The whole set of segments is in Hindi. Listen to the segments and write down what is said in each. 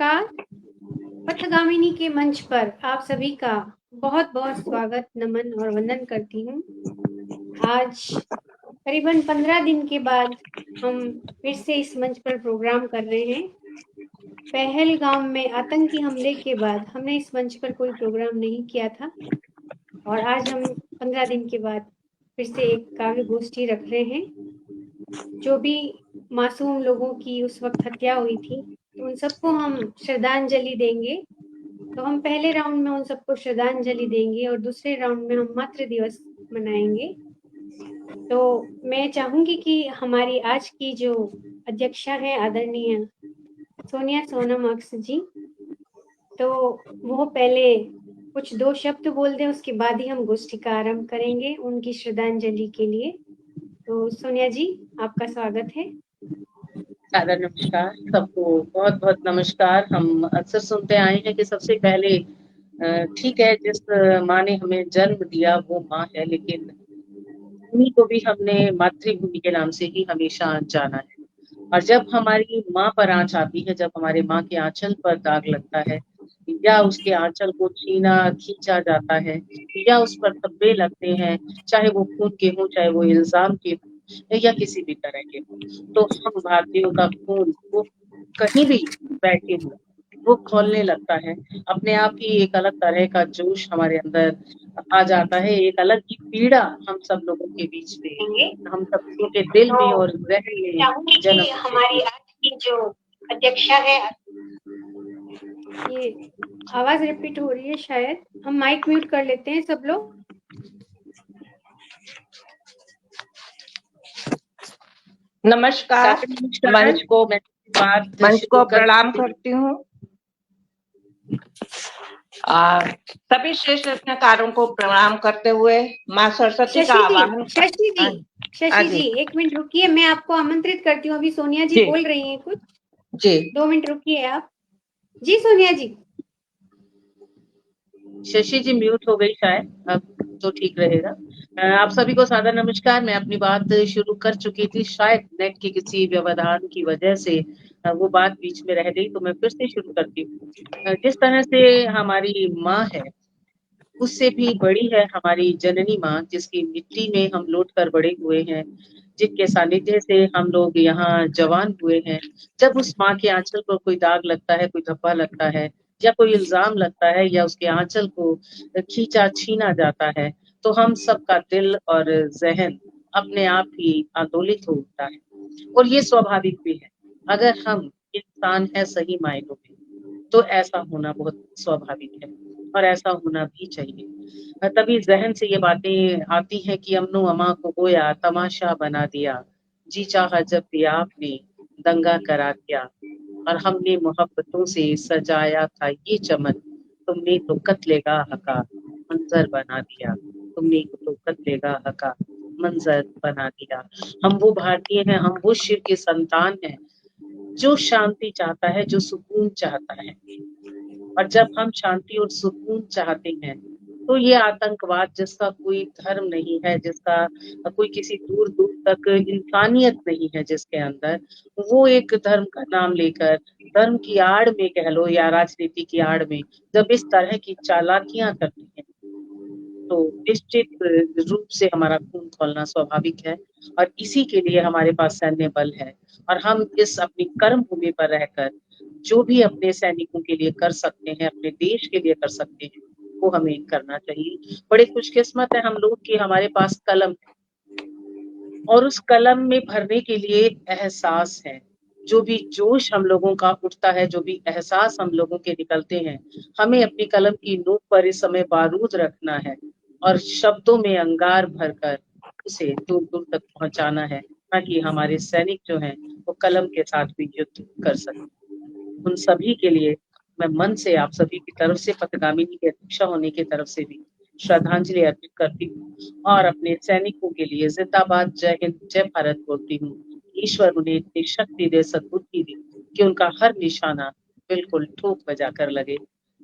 नमस्कार। पथगामिनी के मंच पर आप सभी का बहुत बहुत स्वागत, नमन और वंदन करती हूँ। आज करीबन 15 दिन के बाद हम फिर से इस मंच पर प्रोग्राम कर रहे हैं। पहलगाम में आतंकी हमले के बाद हमने इस मंच पर कोई प्रोग्राम नहीं किया था और आज हम 15 दिन के बाद फिर से एक काव्य गोष्ठी रख रहे हैं। जो भी मासूम लोगों की उस वक्त हत्या हुई थी, तो उन सबको हम श्रद्धांजलि देंगे। तो हम पहले राउंड में उन सबको श्रद्धांजलि देंगे और दूसरे राउंड में हम मातृ दिवस मनाएंगे। तो मैं चाहूंगी कि हमारी आज की जो अध्यक्षा है आदरणीय सोनिया सोनम अक्स जी, तो वो पहले कुछ 2 शब्द बोल दें, उसके बाद ही हम गोष्ठी का आरंभ करेंगे उनकी श्रद्धांजलि के लिए। तो सोनिया जी, आपका स्वागत है। सादर नमस्कार सबको, बहुत बहुत नमस्कार। हम अक्सर सुनते आए हैं कि सबसे पहले ठीक है, जिस माँ ने हमें जन्म दिया वो माँ है, लेकिन भूमि को भी हमने मातृभूमि के नाम से ही हमेशा जाना है। और जब हमारी माँ पर आँच आती है, जब हमारे माँ के आंचल पर दाग लगता है, या उसके आंचल को छीना खींचा जाता है, या उस पर धब्बे लगते हैं, चाहे वो खून के हों, चाहे वो इल्जाम के हों, या किसी भी तरह के हों, तो हम भारतीयों का खून वो कहीं भी बैठे हुए वो खौलने लगता है। अपने आप ही एक अलग तरह का जोश हमारे अंदर आ जाता है, एक अलग ही पीड़ा हम सब लोगों के बीच में, हम सब लोगों के दिल में और जहन में चाहूंगी जन्म कि लेती हमारी है। आज की जो अध्यक्षा है, ये आवाज रिपीट हो रही है, शायद हम माइक म्यूट कर लेते हैं सब लोग। नमस्कार। मंच को मैं बात शुरू प्रणाम करती हूँ। सभी श्रेष्ठ रचनाकारों को प्रणाम करते हुए माँ सरस्वती का आवाहन। शशि जी 1 मिनट रुकिए, मैं आपको आमंत्रित करती हूँ। अभी सोनिया जी बोल रही हैं कुछ जी, 2 मिनट रुकिए आप जी। सोनिया जी, शशि जी म्यूट हो गई शायद, अब तो ठीक रहेगा। आप सभी को सादर नमस्कार। मैं अपनी बात शुरू कर चुकी थी, शायद नेट के किसी व्यवधान की वजह से वो बात बीच में रह गई, तो मैं फिर से शुरू करती हूँ। जिस तरह से हमारी माँ है, उससे भी बड़ी है हमारी जननी माँ, जिसकी मिट्टी में हम लौट कर बड़े हुए हैं, जिनके सानिध्य से हम लोग यहाँ जवान हुए हैं। जब उस माँ के आंचल पर कोई दाग लगता है, कोई धब्बा लगता है, या कोई इल्जाम लगता है, या उसके आंचल को खींचा छीना जाता है, तो हम सबका दिल और जहन अपने आप ही आंदोलित हो उठता है। और ये स्वाभाविक भी है। अगर हम इंसान है सही मायनों में, तो ऐसा होना बहुत स्वाभाविक है और ऐसा होना भी चाहिए। तभी जहन से ये बातें आती हैं कि अमनो अमा को गोया तमाशा बना दिया, जी चाहा जब भी आपने दंगा करा दिया, और हमने मोहब्बतों से सजाया था ये चमन, तुमने तो कत्लेगाह का मंजर बना दिया, तुमने तो कत्लेगाह का मंजर बना दिया। हम वो भारतीय हैं, हम वो शिव के संतान हैं जो शांति चाहता है, जो सुकून चाहता है। और जब हम शांति और सुकून चाहते हैं, तो ये आतंकवाद जिसका कोई धर्म नहीं है, जिसका कोई किसी दूर दूर तक इंसानियत नहीं है जिसके अंदर, वो एक धर्म का नाम लेकर, धर्म की आड़ में कह लो या राजनीति की आड़ में, जब इस तरह की चालाकियां करते हैं, तो निश्चित रूप से हमारा खून खौलना स्वाभाविक है। और इसी के लिए हमारे पास सैन्य बल है, और हम इस अपनी कर्म भूमि पर रहकर जो भी अपने सैनिकों के लिए कर सकते हैं, अपने देश के लिए कर सकते हैं, वो हमें करना चाहिए। बड़े खुशकिस्मत है हम लोग कि हमारे पास कलम है, और उस कलम में भरने के लिए एहसास है। जो भी जोश हम लोगों का उठता है, जो भी एहसास हम लोगों के निकलते हैं, हमें अपनी कलम की नोक पर इस समय बारूद रखना है और शब्दों में अंगार भरकर उसे दूर दूर तक पहुंचाना है, ताकि हमारे सैनिक जो हैं वो कलम के साथ भी युद्ध कर सकें। उन सभी के लिए मैं मन से आप सभी की तरफ से, पथगामिनी के अध्यक्षा होने की तरफ से भी श्रद्धांजलि अर्पित करती हूँ, और अपने सैनिकों के लिए जिंदाबाद, जय हिंद, जय भारत बोलती हूँ। ईश्वर उन्हें इतनी शक्ति दे, सद्बुद्धि दे कि उनका हर निशाना बिल्कुल ठोक बजा कर लगे,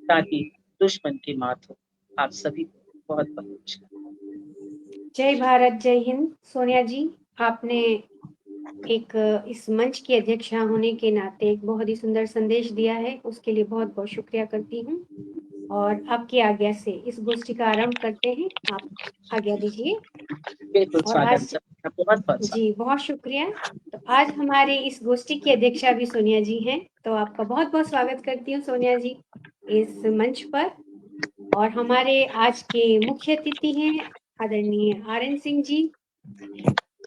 ताकि दुश्मन की मात हो। आप सभी को बहुत बहुत नमस्कार। जय भारत, जय हिंद। सोनिया जी, आपने एक इस मंच की अध्यक्षा होने के नाते एक बहुत ही सुंदर संदेश दिया है, उसके लिए बहुत-बहुत शुक्रिया करती हूँ और आपकी आज्ञा से इस गोष्ठी का आरंभ करते हैं। आप आज्ञा दीजिए। बिल्कुल और स्वागत आज सर, बहुत-बहुत स्वागत। जी, बहुत शुक्रिया। तो आज हमारे इस गोष्ठी की अध्यक्षा भी सोनिया जी हैं, तो आपका बहुत-बहुत स्वागत करती हूँ सोनिया जी इस मंच पर। और हमारे आज के मुख्य अतिथि हैं आदरणीय आर.एन. सिंह जी,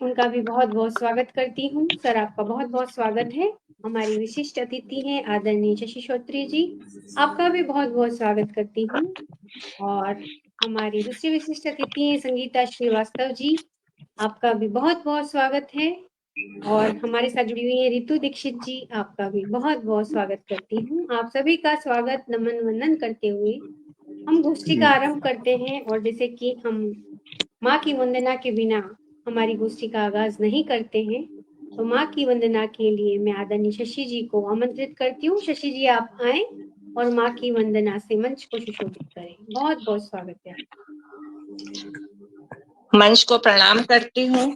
उनका भी बहुत-बहुत स्वागत करती हूँ। सर आपका बहुत-बहुत स्वागत है। हमारी विशिष्ट अतिथि हैं आदरणीय शशि श्रोत्री जी, आपका भी बहुत-बहुत स्वागत करती हूँ। और हमारी दूसरी विशिष्ट अतिथि हैं संगीता श्रीवास्तव जी, आपका भी बहुत-बहुत स्वागत है। और हमारे साथ जुड़ी हुई हैं रितु दीक्षित जी, आपका भी बहुत-बहुत स्वागत करती हूँ। आप सभी का स्वागत, नमन, वंदन करते हुए हम गोष्ठी का आरंभ करते हैं। और जैसे कि हम माँ की वंदना के बिना हमारी गोष्ठी का आगाज नहीं करते हैं, तो माँ की वंदना के लिए मैं आदरणीय शशि जी को आमंत्रित करती हूँ। शशि जी आप आए और माँ की वंदना से मंच को सुशोभित करें। बहुत-बहुत स्वागत है। मंच को प्रणाम करती हूँ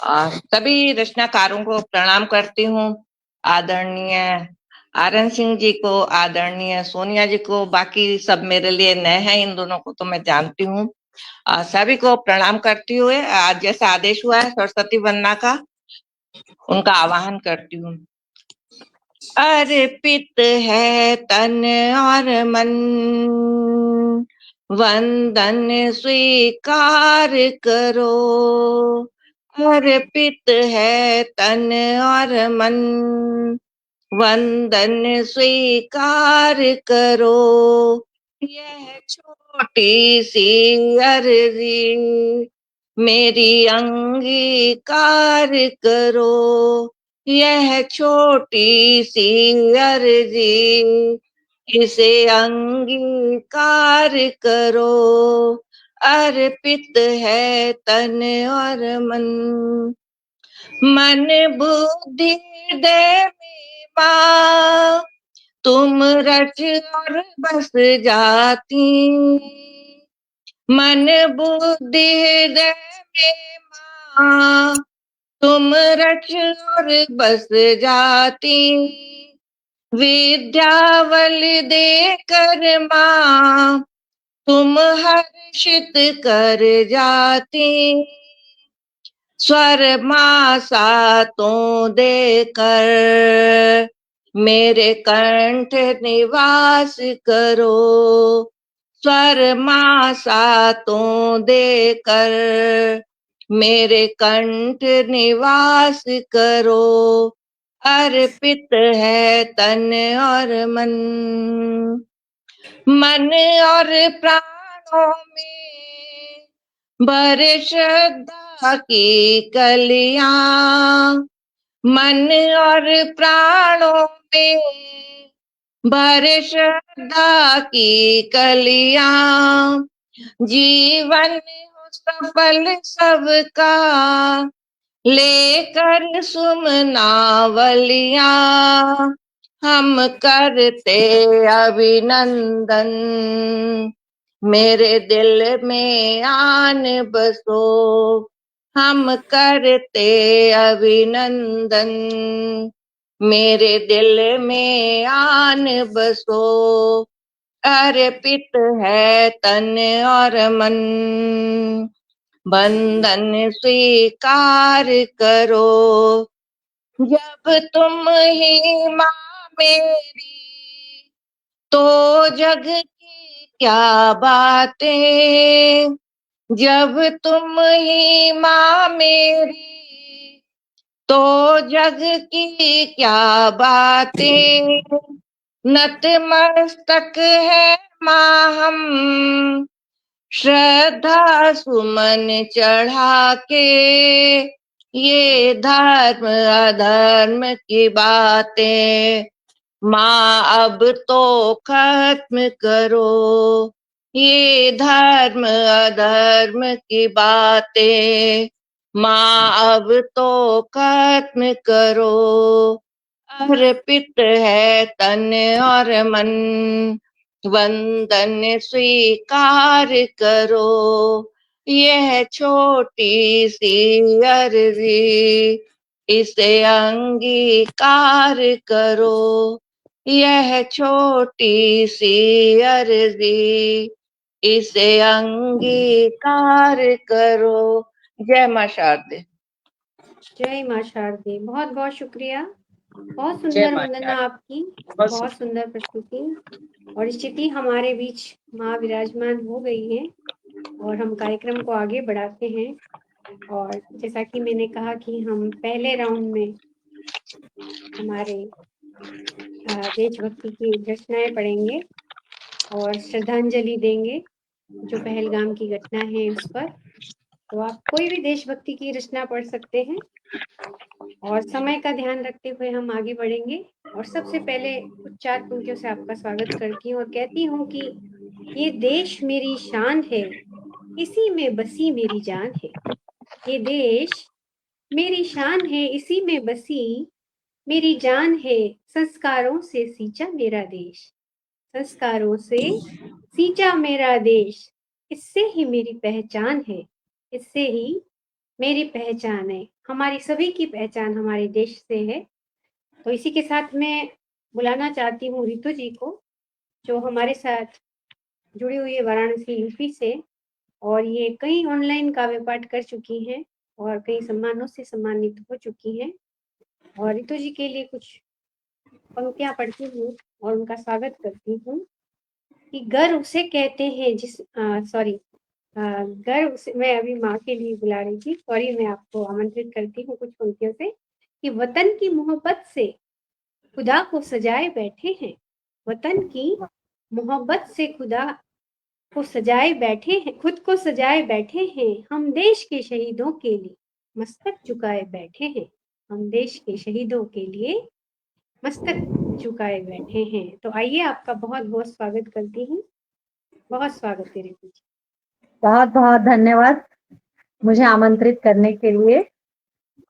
और सभी रचनाकारों को प्रणाम करती हूँ। आदरणीय आर.एन. सिंह जी को, आदरणीय सोनिया जी को, बाकी सब मेरे लिए नए हैं, इन दोनों को तो मैं जानती हूँ। सभी को प्रणाम करती हुए आज जैसा आदेश हुआ है सरस्वती वंदना का, उनका आवाहन करती हूँ। अर्पित है तन और मन, वंदन स्वीकार करो। अर्पित है तन और मन, वंदन स्वीकार करो। यह छोटी सी अर्जी मेरी अंगीकार करो। यह छोटी सी अर्जी इसे अंगीकार करो। अर्पित है तन और मन, मन बुद्धि हृदय में माँ तुम रच और बस जाती। मन बुद्धि हृदय में माँ तुम रच और बस जाती। विद्यावल देकर माँ तुम हर्षित कर जाती। स्वर माँ सातों देकर मेरे कंठ निवास करो। स्वर माँ सातों देकर मेरे कंठ निवास करो। अर्पित है तन और मन, मन और प्राणों में भर श्रद्धा की कलियां। मन और प्राणों में भर श्रद्धा की कलियां। जीवन हो सफल सबका लेकर सुमनावलियां। हम करते अभिनंदन, मेरे दिल में आन बसो। हम करते अभिनंदन, मेरे दिल में आन बसो। अर्पित है तन और मन, बंधन स्वीकार करो। जब तुम ही माँ मेरी तो जग की क्या बातें। जब तुम ही माँ मेरी तो जग की क्या बातें। नतमस्तक है माँ हम श्रद्धा सुमन चढ़ा के। ये धर्म अधर्म की बातें माँ अब तो खत्म करो। ये धर्म अधर्म की बातें माँ अब तो खत्म करो। अर्पित है तन और मन, वंदन स्वीकार करो। यह छोटी सी अर्जी इसे अंगीकार करो, यह छोटी सी अर्जी, इसे अंगीकार करो। जय मां शारदे। जय मां शारदे। बहुत बहुत शुक्रिया, बहुत जय सुंदर मां वंदना शारदे। आपकी, बहुत बहुत सुंदर प्रस्तुति। और स्थिति हमारे बीच माँ विराजमान हो गई है और हम कार्यक्रम को आगे बढ़ाते हैं। और जैसा कि मैंने कहा कि हम पहले राउंड में हमारे देशभक्ति की रचनाएं पढ़ेंगे और श्रद्धांजलि देंगे जो पहलगाम की घटना है उस पर। तो आप कोई भी देशभक्ति की रचना पढ़ सकते हैं और समय का ध्यान रखते हुए हम आगे बढ़ेंगे। और सबसे पहले कुछ 4 पंक्तियों से आपका स्वागत करती हूँ और कहती हूँ कि ये देश मेरी शान है, इसी में बसी मेरी जान है। ये देश मेरी शान है, इसी में बसी मेरी जान है। संस्कारों से सींचा मेरा देश, संस्कारों से सींचा मेरा देश। इससे ही मेरी पहचान है, इससे ही मेरी पहचान है। हमारी सभी की पहचान हमारे देश से है। तो इसी के साथ मैं बुलाना चाहती हूँ रितु जी को, जो हमारे साथ जुड़ी हुई है वाराणसी यूपी से, और ये कई ऑनलाइन काव्य पाठ कर चुकी हैं और कई सम्मानों से सम्मानित हो चुकी हैं। और रितु जी के लिए कुछ पंक्तियां पढ़ती हूँ और उनका स्वागत करती हूँ कि घर उसे कहते हैं जिस सॉरी घर उसे, मैं अभी माँ के लिए बुला रही थी, सॉरी, मैं आपको आमंत्रित करती हूँ कुछ पंक्तियों से कि वतन की मोहब्बत से खुदा को सजाए बैठे हैं, वतन की मोहब्बत से खुदा को सजाए बैठे हैं, खुद को सजाए बैठे हैं। हम देश के शहीदों के लिए मस्तक झुकाए बैठे हैं, हम देश के शहीदों के लिए मस्तक झुकाए बैठे हैं। तो आइए आपका बहुत बहुत स्वागत करती हूँ। बहुत स्वागत है रितु जी। बहुत बहुत धन्यवाद मुझे आमंत्रित करने के लिए।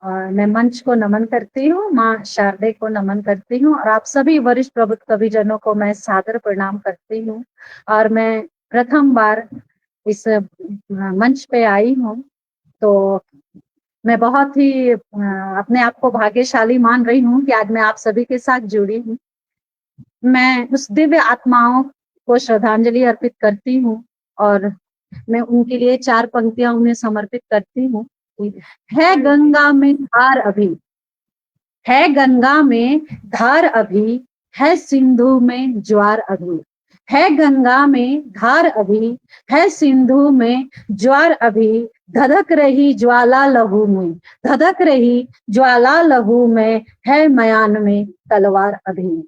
मैं मंच को नमन करती हूँ, माँ शारदे को नमन करती हूँ और आप सभी वरिष्ठ प्रबुद्ध कविजनों को मैं सादर प्रणाम करती हूँ। और मैं प्रथम बार इस मंच पे आई हूँ, तो मैं बहुत ही अपने आप को भाग्यशाली मान रही हूँ कि आज मैं आप सभी के साथ जुड़ी हूँ। मैं उस दिव्य आत्माओं को श्रद्धांजलि अर्पित करती हूँ और मैं उनके लिए 4 पंक्तियां उन्हें समर्पित करती हूँ। है गंगा में धार अभी, है गंगा में धार अभी, है सिंधु में ज्वार अभी, है गंगा में धार अभी, है सिंधु में ज्वार अभी। धधक रही ज्वाला लहू में, धधक रही ज्वाला लहू में, है मयान में तलवार अभी।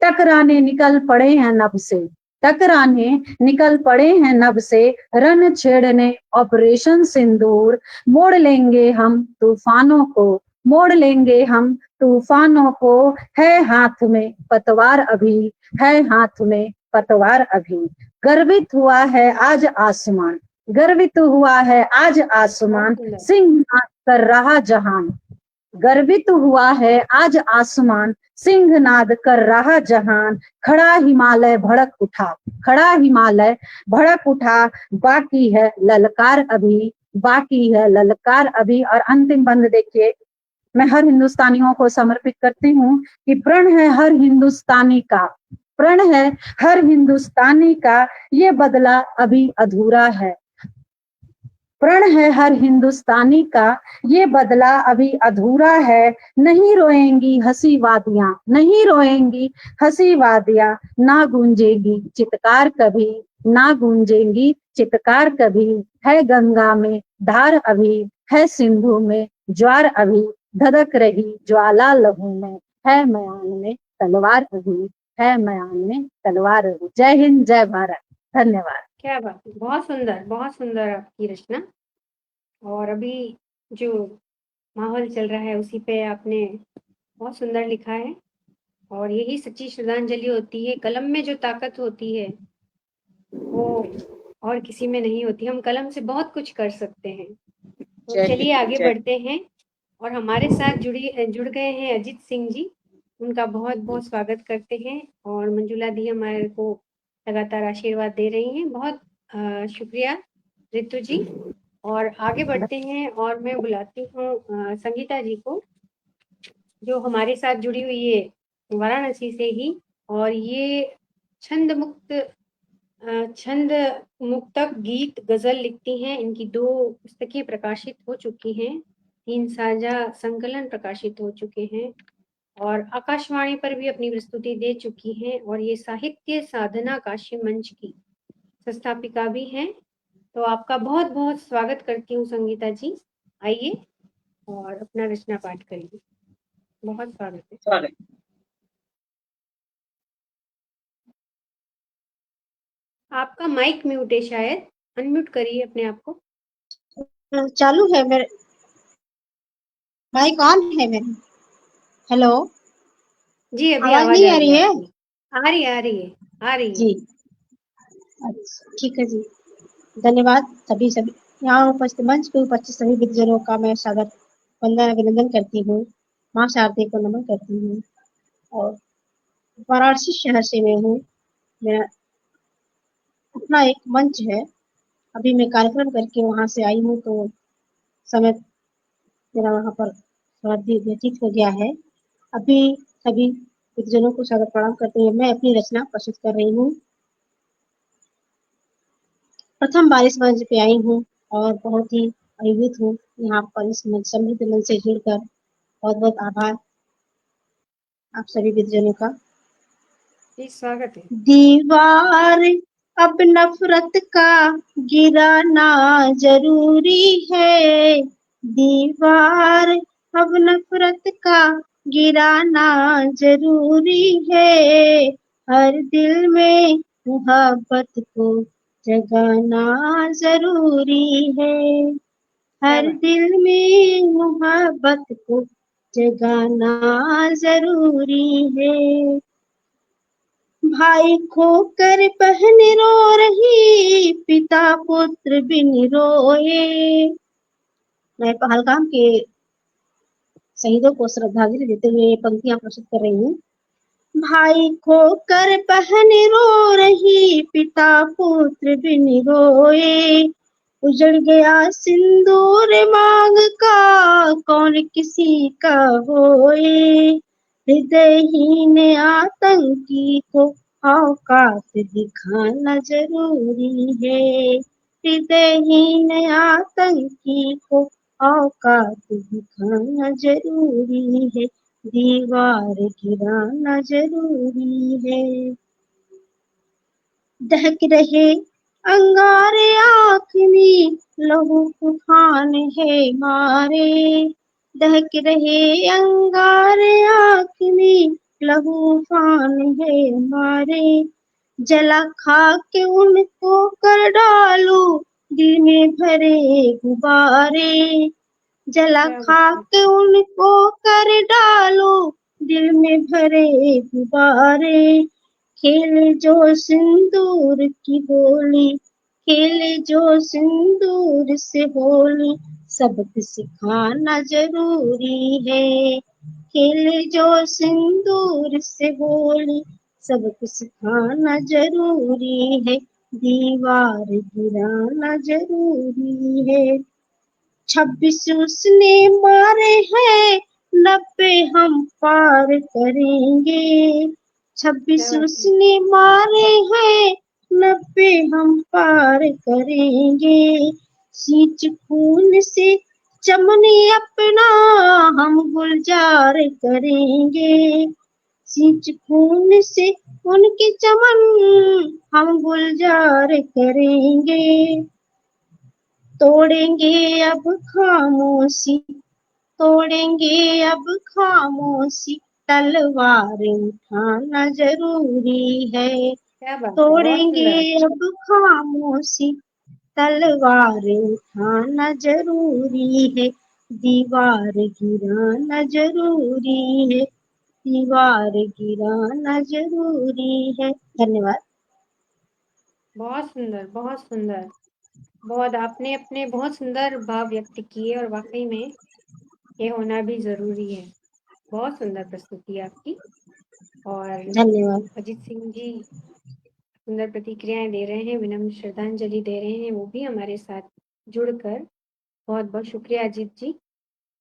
टकराने निकल पड़े हैं नभ से, टकराने निकल पड़े हैं नभ से, रन छेड़ने ऑपरेशन सिंदूर। मोड़ लेंगे हम तूफानों को, मोड़ लेंगे हम तूफानों को, है हाथ में पतवार अभी, है हाथ में पतवार अभी। गर्वित हुआ है आज आसमान, गर्वित हुआ है आज आसमान, सिंह कर रहा जहान। गर्वित हुआ है आज आसमान, सिंहनाद कर रहा जहान। खड़ा हिमालय भड़क उठा, खड़ा हिमालय भड़क उठा, बाकी है ललकार अभी, बाकी है ललकार अभी। और अंतिम बंद देखिए, मैं हर हिंदुस्तानियों को समर्पित करती हूँ कि प्रण है हर हिंदुस्तानी का, प्रण है हर हिंदुस्तानी का, ये बदला अभी अधूरा है। प्रण है हर हिंदुस्तानी का, ये बदला अभी अधूरा है। नहीं रोएंगी हंसी वादियां, नहीं रोएंगी हंसी वादियां, ना गूंजेगी चित्कार कभी, ना गूंजेगी चित्कार कभी। है गंगा में धार अभी, है सिंधु में ज्वार अभी। धधक रही ज्वाला लहू में, है मयान में तलवार अभी, है मयान में तलवार अभी। जय हिंद, जय भारत। धन्यवाद। क्या बात है, बहुत सुंदर आपकी रचना। और अभी जो माहौल चल रहा है उसी पे आपने बहुत सुंदर लिखा है। और यही सच्ची श्रद्धांजलि होती है। कलम में जो ताकत होती है वो और किसी में नहीं होती। हम कलम से बहुत कुछ कर सकते हैं। तो चलिए आगे बढ़ते हैं। और हमारे साथ जुड़ गए हैं अजीत सिंह जी, उनका बहुत बहुत स्वागत करते हैं। और मंजुला दी हमारे को लगातार आशीर्वाद दे रही हैं। बहुत शुक्रिया रितु जी। और आगे बढ़ते हैं और मैं बुलाती हूँ संगीता जी को, जो हमारे साथ जुड़ी हुई है वाराणसी से ही, और ये छंद मुक्तक गीत गजल लिखती हैं। इनकी 2 पुस्तकें प्रकाशित हो चुकी हैं, 3 साझा संकलन प्रकाशित हो चुके हैं और आकाशवाणी पर भी अपनी प्रस्तुति दे चुकी हैं, और ये साहित्य साधना काशी मंच की संस्थापिका भी हैं। तो आपका बहुत बहुत स्वागत करती हूँ संगीता जी। आइए और अपना रचना पाठ करिए। बहुत स्वागत है। स्वागत। आपका माइक म्यूट है, शायद अनम्यूट करिए अपने आप को। चालू है मेरे, माइक ऑन है मेरा। हेलो जी अभी आवाज आवाज नहीं आ आ रही रही है है आपकी। आ रही है, आ रही है, आ रही है। जी। अच्छा ठीक है जी, धन्यवाद। सभी यहाँ उपस्थित, मंच पे उपस्थित सभी विद्वजनों का मैं सादर वंदन अभिनंदन करती हूँ। माँ शारदे को नमन करती हूँ और वाराणसी शहर से मैं हूँ। मेरा अपना एक मंच है, अभी मैं कार्यक्रम करके वहां से आई हूँ तो समय मेरा वहां पर थोड़ा व्यतीत हो गया है। अभी सभी विद्वजनों को सादर प्रणाम करते हुए मैं अपनी रचना प्रस्तुत कर रही हूँ। प्रथम बार इस मंच पे आई हूँ और बहुत ही अभिभूत हूँ यहाँ पर इस मंच समृद्ध मंच से जुड़कर। बहुत बहुत आभार आप सभी विद्वजनों का। जी स्वागत है। दीवार अब नफरत का गिराना जरूरी है, दीवार अब नफरत का गिराना जरूरी है, हर दिल में मोहब्बत को जगाना जरूरी है, हर दिल में मोहब्बत को जगाना जरूरी है। भाई खोकर बहन रो रही, पिता पुत्र बिन रोए। मैं पहलगाम के शहीदों को श्रद्धांजलि देते हुए ये पंक्तियां प्रस्तुत कर रही हूँ। भाई खोकर बहन रो रही, पिता पुत्र बिन रोए, उजड़ गया सिंदूर मांग का, कौन किसी का होए, हृदयहीन आतंकी को औकात दिखाना जरूरी है, हृदयहीन आतंकी को औकात दिखाना जरूरी है, दीवार गिराना जरूरी है। दहक रहे अंगारे आँख में लहू तूफान है मारे, दहक रहे अंगारे आँख में लहू तूफान है मारे, जला खाक उनको कर डालू दिल में भरे गुब्बारे, जला खाक उनको कर डालो दिल में भरे गुब्बारे, खेले जो सिंदूर की होली, खेले जो सिंदूर से होली, सबक सिखाना जरूरी है, खेले जो सिंदूर से होली, सबक सिखाना जरूरी है, दीवार गिराना जरूरी है। 26 उसने मारे हैं, 90 हम पार करेंगे, 26 उसने मारे हैं, 90 हम पार करेंगे, सींच खून से चमने अपना हम गुलजार करेंगे, सींच खून से उनके चमन हम गुलजार करेंगे, तोड़ेंगे अब खामोशी, तोड़ेंगे अब खामोशी, तलवार उठाना जरूरी है, तोड़ेंगे अब खामोशी, तलवार उठाना जरूरी है, दीवार गिराना जरूरी है, दीवार गिराना जरूरी है। धन्यवाद। बहुत सुंदर, बहुत सुंदर। बहुत आपने अपने बहुत सुंदर भाव व्यक्त किए और वाकई में ये होना भी जरूरी है। बहुत सुंदर प्रस्तुति आपकी। और धन्यवाद। अजीत सिंह जी सुंदर प्रतिक्रियाएं दे रहे हैं, विनम्र श्रद्धांजलि दे रहे हैं, वो भी हमारे साथ जुड़कर। बहुत बहुत शुक्रिया अजीत जी।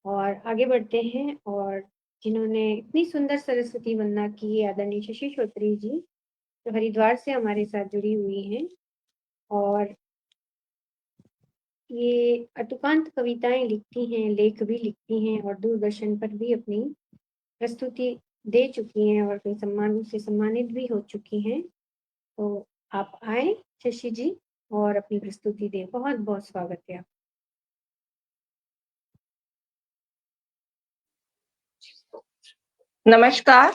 और आगे बढ़ते हैं और जिन्होंने इतनी सुंदर सरस्वती वंदना की, आदरणीय शशि श्रोत्री जी, जो हरिद्वार से हमारे साथ जुड़ी हुई हैं और ये अतुकांत कविताएं लिखती हैं, लेख भी लिखती हैं और दूरदर्शन पर भी अपनी प्रस्तुति दे चुकी हैं और कई सम्मानों से सम्मानित भी हो चुकी हैं। तो आप आए शशि जी और अपनी प्रस्तुति दें। बहुत बहुत स्वागत है। नमस्कार।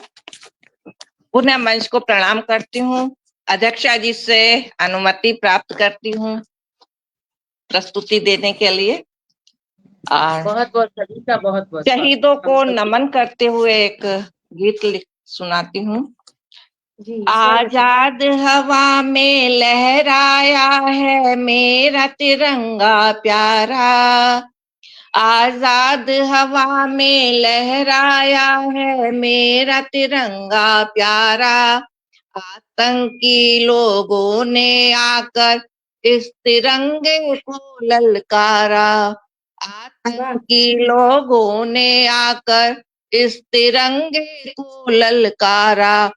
पुनः मंच को प्रणाम करती हूँ। अध्यक्षा जी से अनुमति प्राप्त करती हूँ प्रस्तुति देने के लिए। और बहुत बहुत सभी का बहुत बहुत शहीदों स्वागत। को नमन करते हुए एक गीत सुनाती हूँ। जी, आजाद हवा में लहराया है मेरा तिरंगा प्यारा, आजाद हवा में लहराया है मेरा तिरंगा प्यारा। आतंकी लोगों ने आकर इस तिरंगे को ललकारा, आतंकी लोगों ने आकर इस तिरंगे को ललकारा।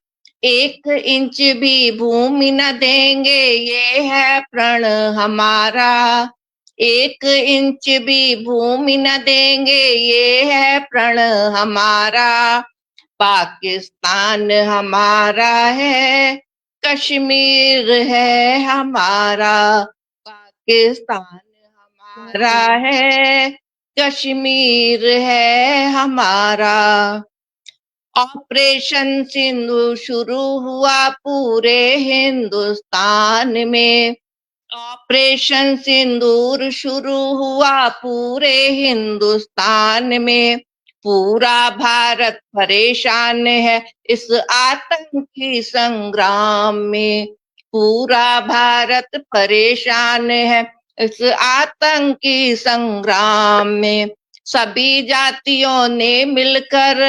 1 इंच भी भूमि न देंगे ये है प्रण हमारा, 1 इंच भी भूमि न देंगे ये है प्रण हमारा। पाकिस्तान हमारा है, कश्मीर है हमारा, पाकिस्तान हमारा है, कश्मीर है हमारा। ऑपरेशन सिंधु शुरू हुआ पूरे हिंदुस्तान में, ऑपरेशन सिंदूर शुरू हुआ पूरे हिंदुस्तान में। पूरा भारत परेशान है इस आतंकी संग्राम में, पूरा भारत परेशान है इस आतंकी संग्राम में। सभी जातियों ने मिलकर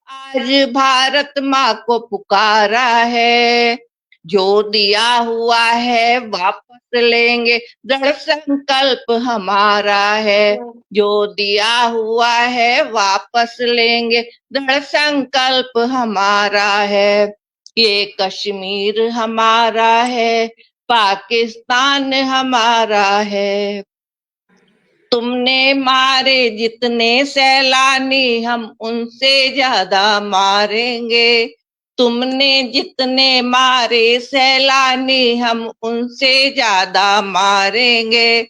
आज भारत माँ को पुकारा है, जो दिया हुआ है वापस लेंगे दृढ़ संकल्प हमारा है, जो दिया हुआ है वापस लेंगे दृढ़ संकल्प हमारा है। ये कश्मीर हमारा है, पाकिस्तान हमारा है। तुमने मारे जितने सैलानी हम उनसे ज्यादा मारेंगे, तुमने जितने मारे सैलानी हम उनसे ज्यादा मारेंगे।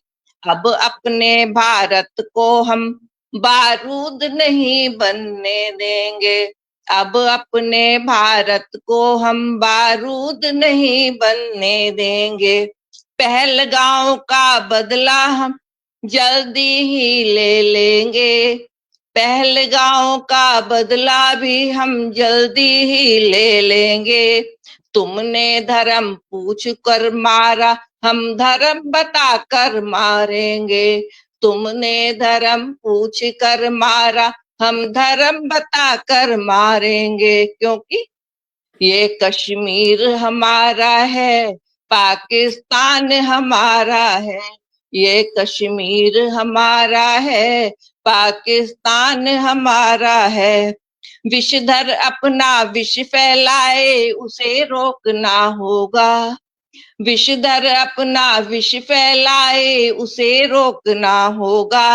अब अपने भारत को हम बारूद नहीं बनने देंगे, अब अपने भारत को हम बारूद नहीं बनने देंगे। पहलगांव का बदला हम जल्दी ही ले लेंगे, पहलगांव का बदला भी हम जल्दी ही ले लेंगे। तुमने धर्म पूछ कर मारा, हम धर्म बता कर मारेंगे, तुमने धर्म पूछ कर मारा, हम धर्म बता कर मारेंगे। क्योंकि ये कश्मीर हमारा है, पाकिस्तान हमारा है, ये कश्मीर हमारा है, पाकिस्तान हमारा है। विषधर अपना विष फैलाए उसे रोकना होगा, विषधर अपना विष फैलाए उसे रोकना होगा।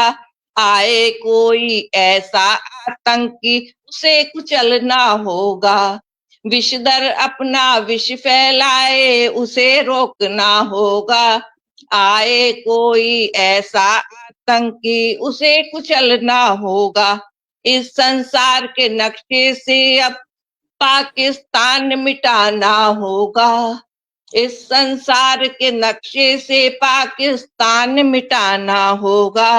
आए कोई ऐसा आतंकी उसे कुचलना होगा, विषधर अपना विष फैलाए उसे रोकना होगा। आए कोई ऐसा आतंकी उसे कुचलना होगा। इस संसार के नक्शे से अब पाकिस्तान मिटाना होगा, इस संसार के नक्शे से पाकिस्तान मिटाना होगा।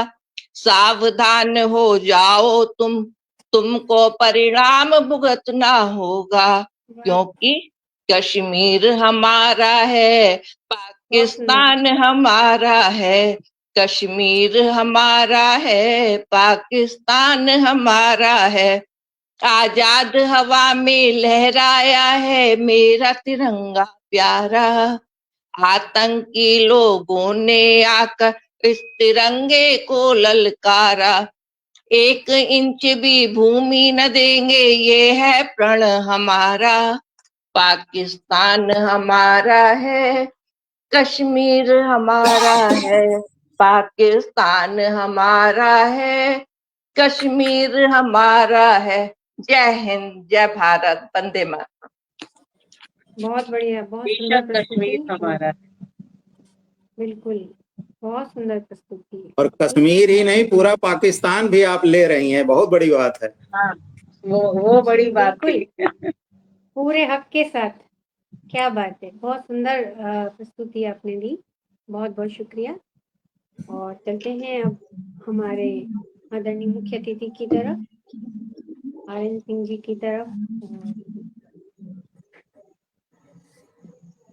सावधान हो जाओ तुमको परिणाम भुगतना होगा। क्योंकि कश्मीर हमारा है, पाकिस्तान हमारा है, कश्मीर हमारा है, पाकिस्तान हमारा है। आजाद हवा में लहराया है मेरा तिरंगा प्यारा, आतंकी लोगों ने आकर इस तिरंगे को ललकारा। एक इंच भी भूमि न देंगे, ये है प्रण हमारा। पाकिस्तान हमारा है, कश्मीर हमारा है। पाकिस्तान हमारा है, कश्मीर हमारा है। जय हिंद, जय भारत, वंदे मातरम। बहुत बढ़िया, बहुत सुंदर बेशक कश्मीर प्रस्तुति। हमारा है। बिल्कुल, बहुत सुंदर प्रस्तुति। और कश्मीर ही नहीं, पूरा पाकिस्तान भी आप ले रही हैं, बहुत बड़ी बात है। हाँ, वो बड़ी बात थी। पूरे हक के साथ। क्या बात है, बहुत सुंदर प्रस्तुति आपने दी, बहुत बहुत शुक्रिया। और चलते हैं अब हमारे आदरणीय मुख्य अतिथि की तरफ, आर्यन सिंह जी की तरफ।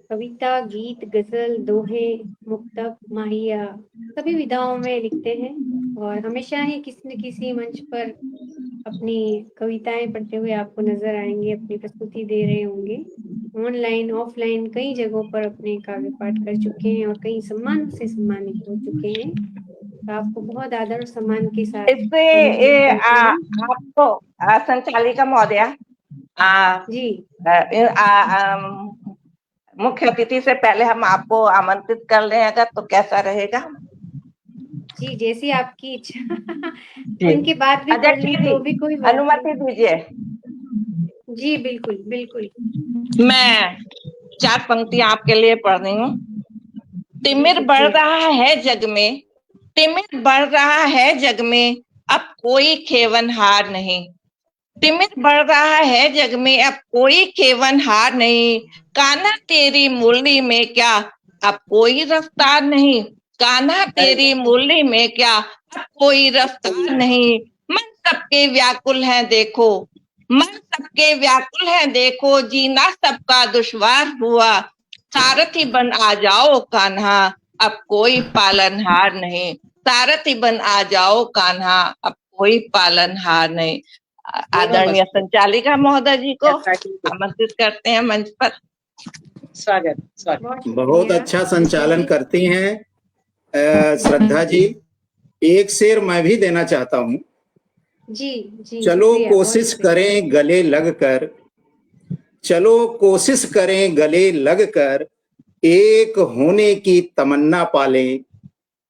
कविता, गीत, गजल, दोहे, मुक्तक, माहिया सभी विधाओं में लिखते हैं और हमेशा ही किसी न किसी मंच पर अपनी कविताएं पढ़ते हुए आपको नजर आएंगे, अपनी प्रस्तुति दे रहे होंगे। ऑनलाइन ऑफलाइन कई जगहों पर अपने काव्य पाठ कर चुके हैं और कई सम्मानों से सम्मानित हो चुके हैं। तो आपको बहुत आदर और सम्मान के साथ इससे करती हूँ। आपको संचालिका महोदया जी मुख्य अतिथि से पहले हम आपको आमंत्रित कर लें अगर, तो कैसा रहेगा? जी, जैसी आपकी इच्छा। उनके बाद भी कर अध्यक्ष लूं जी, तो भी कोई बात अनुमति दीजिए। नहीं। जी बिल्कुल बिल्कुल। मैं 4 पंक्तियां आपके लिए पढ़ रही हूँ। तिमिर बढ़ रहा है जग में, तिमिर बढ़ रहा है जग में, अब कोई खेवनहार नहीं। तिमिर बढ़ रहा है जग में, अब कोई खेवनहार नहीं। कान्हा तेरी मुरली में क्या, अब कोई रफ्तार नहीं। कान्हा तेरी मुरली में क्या, अब कोई रफ्तार नहीं। मन सबके व्याकुल है देखो, मन सबके व्याकुल है देखो, जीना सबका दुश्वार हुआ। सारथी बन आ जाओ कान्हा, अब कोई पालनहार नहीं। सारथी बन आ जाओ कान्हा, अब कोई पालनहार नहीं। आदरणीय संचालिका महोदय जी को आमंत्रित करते हैं मंच पर। स्वागत। बहुत अच्छा संचालन करती हैं श्रद्धा जी। एक शेर मैं भी देना चाहता हूँ। जी जी, चलो कोशिश करें गले लगकर, चलो कोशिश करें गले लगकर, एक होने की तमन्ना पालें।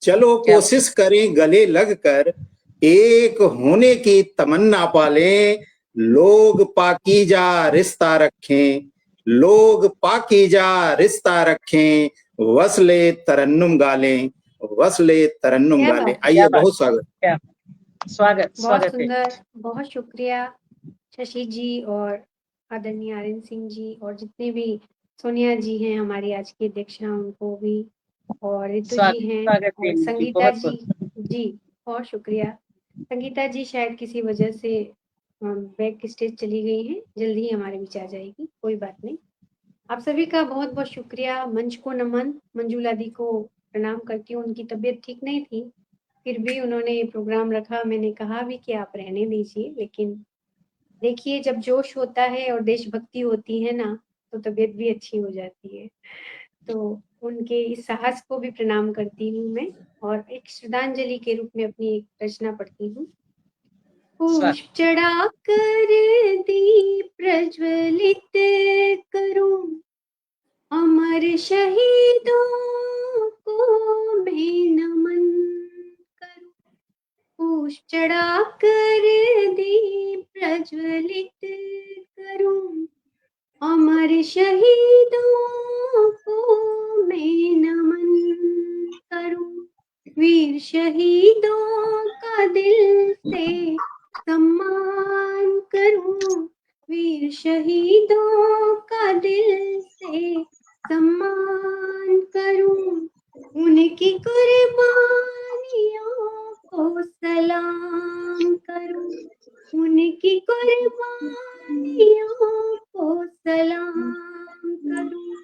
चलो कोशिश करें गले लगकर, एक होने की तमन्ना पालें। लोग पाकीजा रिश्ता रखें, लोग पाकीजा रिश्ता रखें, वसले तरन्नुम गालें, वसले तरन्नुम गालें। आइए, बहुत स्वागत। स्वागत बहुत है। सुंदर, बहुत शुक्रिया शशि जी और आदरणीय आर्यन सिंह जी और जितने भी सोनिया जी हैं हमारी आज की अध्यक्षा, उनको भी, और ऋतु जी हैं और संगीता जी बहुत शुक्रिया। संगीता जी शायद किसी वजह से बैक स्टेज चली गई हैं, जल्दी ही हमारे बीच आ जाएगी, कोई बात नहीं। आप सभी का बहुत बहुत शुक्रिया। मंच को नमन। मंजुला दी को प्रणाम करती हूँ, उनकी तबीयत ठीक नहीं थी, फिर भी उन्होंने ये प्रोग्राम रखा। मैंने कहा भी कि आप रहने दीजिए, लेकिन देखिए जब जोश होता है और देशभक्ति होती है ना, तो तबीयत भी अच्छी हो जाती है। तो उनके इस साहस को भी प्रणाम करती हूँ मैं, और एक श्रद्धांजलि के रूप में अपनी एक रचना पढ़ती हूँ। पुष्प चढ़ा कर दीप प्रज्वलित करूं, अमर शहीदों को मैं नमन करूं। पुष्प चढ़ा कर दीप प्रज्वलित करूं, अमर शहीदों को मैं नमन करूं। वीर शहीदों का दिल से सम्मान करूं, वीर शहीदों का दिल से सम्मान करूं। उनकी कुर्बानियों को सलाम करूं, उनकी कुर्बानियों को सलाम करूं।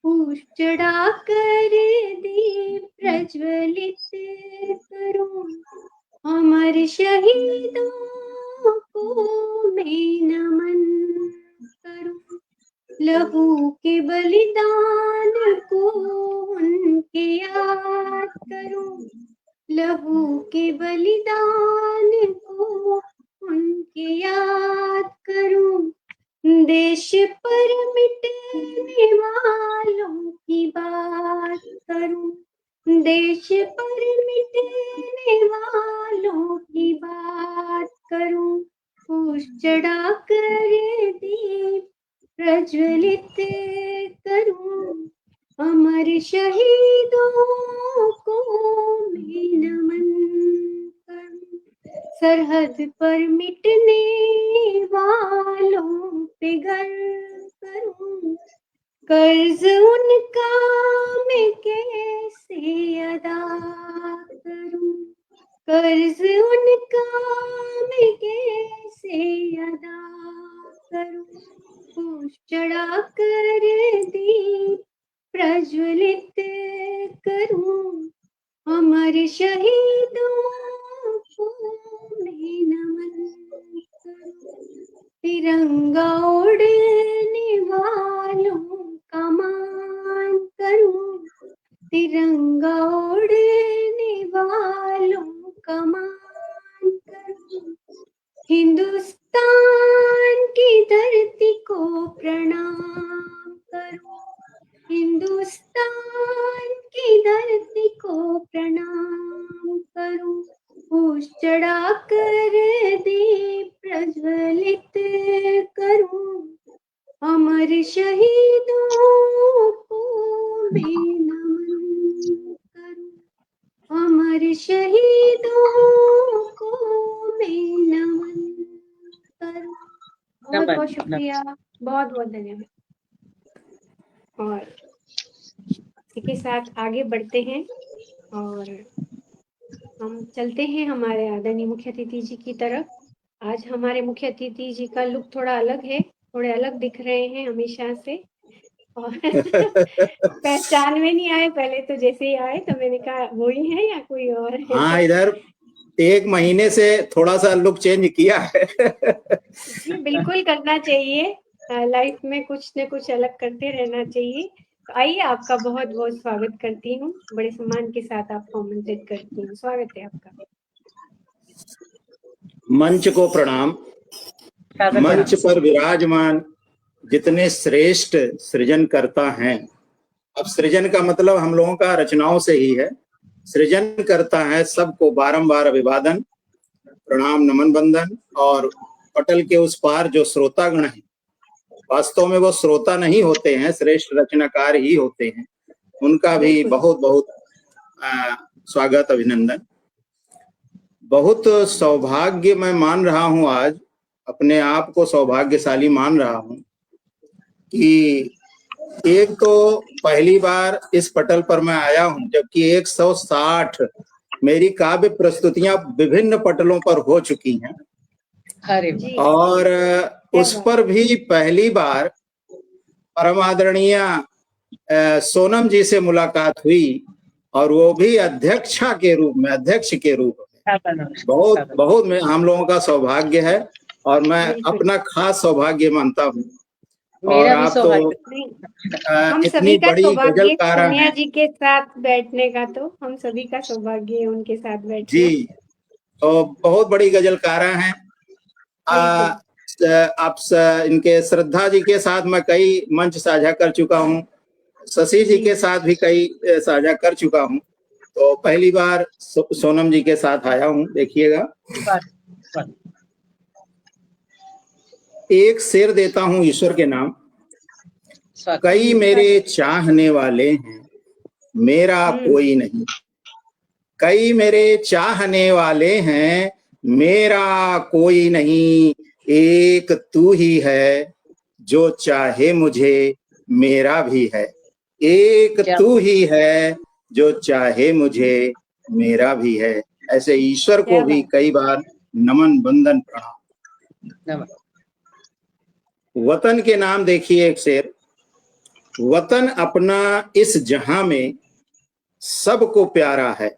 पुष्प चढ़ा कर दीप प्रज्वलित करूं, अमर शहीदों को मैं नमन करूं। लहू के बलिदान को उनके याद करूं, लहू के बलिदान को उनके याद करूं, देश पर मिटने वालों की बात करूं, देश पर मिटने वालों की बात करूं, फूस चढ़ा कर दीप प्रज्वलित करूं, अमर शहीदों को मैं नमन करूं, सरहद पर मिटने वालों पे गर्व करूं, कर्ज उनका मैं कैसे अदा करूं, कर्ज उनका मैं कैसे अदा करूं, फूस चढ़ा कर दीप प्रज्वलित करूं, अमर शहीदों को मैं नमन करूं, तिरंगा उड़ने वालों का मान करूं, तिरंगा उड़ने वालों का मान करूं, हिंदुस्तान की धरती को प्रणाम करूं, हिंदुस्तान की धरती को प्रणाम करूं, फूस चढ़ा कर दीप प्रज्वलित करूं, अमर शहीदों को मैं नमन करूं, अमर शहीदों को मैं नमन करूं। बहुत बहुत शुक्रिया, बहुत बहुत धन्यवाद। और इसी के साथ आगे बढ़ते हैं और हम चलते हैं हमारे आदरणीय मुख्य अतिथि जी की तरफ। आज हमारे मुख्य अतिथि जी का लुक थोड़ा अलग है, थोड़े अलग दिख रहे हैं हमेशा से और पहचान में नहीं आए, पहले तो जैसे ही आए तो मैंने कहा वो ही है या कोई और है। हाँ, इधर 1 महीने से थोड़ा सा लुक चेंज किया है। जी बिल्कुल करना चाहिए, लाइफ में कुछ न कुछ अलग करते रहना चाहिए। तो आइए, आपका बहुत बहुत स्वागत करती हूँ, बड़े सम्मान के साथ आपको आमंत्रित करती हूँ। स्वागत है आपका। मंच को प्रणाम। मंच पर विराजमान जितने श्रेष्ठ सृजनकर्ता हैं, अब सृजन का मतलब हम लोगों का रचनाओं से ही है, सृजन करता है, सबको बारंबार अभिवादन, प्रणाम, नमन, बंदन। और पटल के उस पार जो श्रोतागण हैं, वास्तव में वो श्रोता नहीं होते हैं, श्रेष्ठ रचनाकार ही होते हैं, उनका भी बहुत बहुत स्वागत, अभिनंदन। बहुत सौभाग्य मैं मान रहा हूं, आज अपने आप को सौभाग्यशाली मान रहा हूं कि एक तो पहली बार इस पटल पर मैं आया हूं, जबकि 160 मेरी काव्य प्रस्तुतियां विभिन्न पटलों पर हो चुकी हैं। और उस पर भी पहली बार परम आदरणीय सोनम जी से मुलाकात हुई, और वो भी अध्यक्ष के रूप में। बहुत बहुत हम लोगों का सौभाग्य है, और मैं अपना खास सौभाग्य मानता हूँ। और आप तो हम सभी का सौभाग्य सोनिया जी के साथ बैठने का, तो हम सभी का सौभाग्य है उनके साथ बैठना। जी, तो बहुत बड़ी गजलकारा हैं। आप इनके श्रद्धा जी के साथ मैं कई मंच साझा कर चुका हूँ, शशि जी के साथ भी कई साझा कर चुका हूँ, तो पहली बार सोनम जी के साथ आया हूँ। देखिएगा, एक शेर देता हूँ ईश्वर के नाम। कई मेरे चाहने वाले हैं, मेरा कोई नहीं। कई मेरे चाहने वाले हैं, मेरा कोई नहीं। एक तू ही है, जो चाहे मुझे मेरा भी है। एक तू ही है, जो चाहे मुझे मेरा भी है। ऐसे ईश्वर को भी कई बार नमन, बंदन, प्रणाम। वतन के नाम देखिए एक शेर। वतन अपना इस जहां में सबको प्यारा है।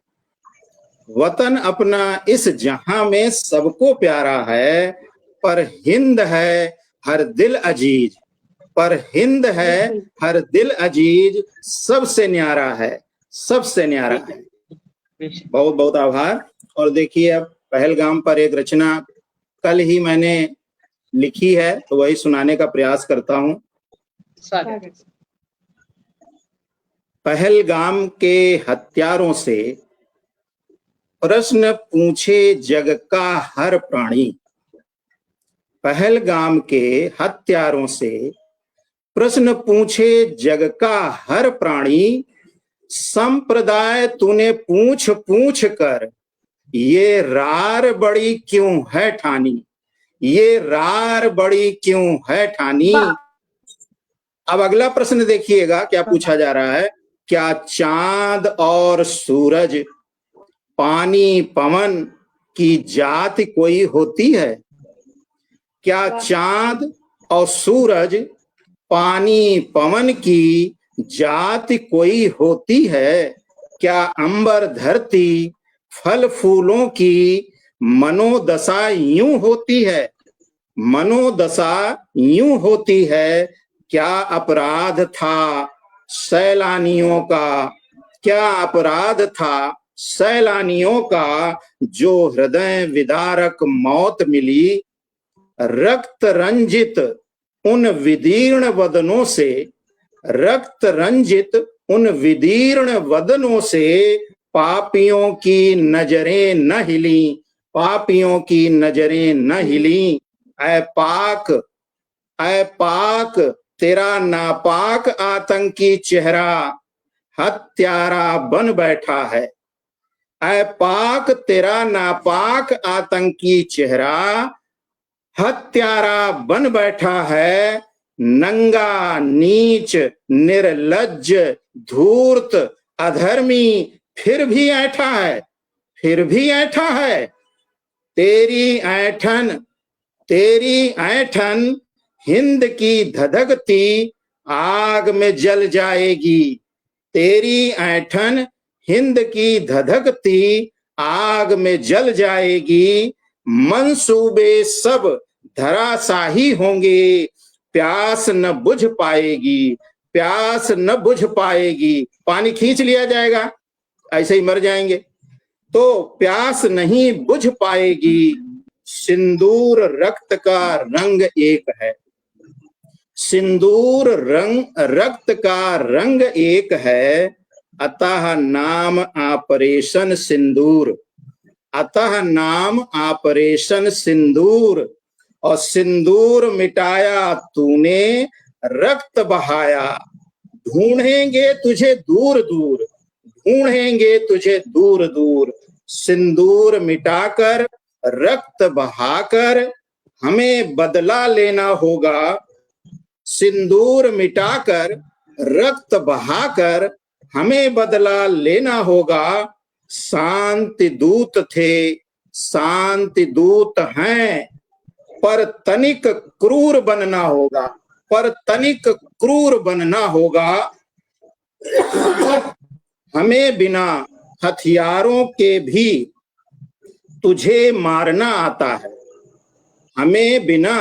वतन अपना इस जहां में सबको प्यारा है, पर हिंद है हर दिल अजीज। पर हिंद है हर दिल अजीज, सबसे न्यारा है, सबसे न्यारा है। बेशक। बहुत बहुत आभार। और देखिए, अब पहलगाम पर एक रचना कल ही मैंने लिखी है, तो वही सुनाने का प्रयास करता हूँ। स्वागत। पहलगाम के हत्यारों से प्रश्न पूछे जग का हर प्राणी। पहलगाम के हत्यारों से प्रश्न पूछे जग का हर प्राणी। संप्रदाय तूने पूछ पूछ कर ये रार बड़ी क्यों है ठानी, ये रार बड़ी क्यों है ठानी। अब अगला प्रश्न देखिएगा क्या पूछा जा रहा है। क्या चांद और सूरज, पानी पवन की जाति कोई होती है? क्या चांद और सूरज, पानी पवन की जाति कोई होती है? क्या अंबर धरती फल फूलों की मनोदशा यूं होती है? मनोदशा यूं होती है। क्या अपराध था सैलानियों का, क्या अपराध था सैलानियों का, जो हृदय विदारक मौत मिली। रक्त रंजित उन विदीर्ण वदनों से, रक्त रंजित उन विदीर्ण वदनों से पापियों की नजरें न हिली, पापियों की नजरें न हिली। ऐ पाक, ऐ पाक तेरा नापाक आतंकी चेहरा हत्यारा बन बैठा है। ऐ पाक तेरा नापाक आतंकी चेहरा हत्यारा बन बैठा है। नंगा नीच निर्लज्ज धूर्त अधर्मी फिर भी ऐठा है, फिर भी ऐठा है। तेरी ऐठन, तेरी ऐठन हिंद की धधकती आग में जल जाएगी। तेरी ऐठन हिंद की धधकती आग में जल जाएगी। मंसूबे सब धराशाही होंगे, प्यास न बुझ पाएगी, प्यास न बुझ पाएगी। पानी खींच लिया जाएगा, ऐसे ही मर जाएंगे, तो प्यास नहीं बुझ पाएगी। सिंदूर रक्त का रंग एक है, सिंदूर रंग रक्त का रंग एक है। अतः नाम ऑपरेशन सिंदूर, अतः नाम ऑपरेशन सिंदूर। और सिंदूर मिटाया तूने रक्त बहाया। ढूंढेंगे तुझे दूर दूर, ढूंढेंगे तुझे दूर दूर। सिंदूर मिटाकर रक्त बहाकर हमें बदला लेना होगा। सिंदूर मिटाकर रक्त बहाकर हमें बदला लेना होगा। शांति दूत थे, शांति दूत हैं, पर तनिक क्रूर बनना होगा, पर तनिक क्रूर बनना होगा। हमें बिना हथियारों के भी तुझे मारना आता है, हमें बिना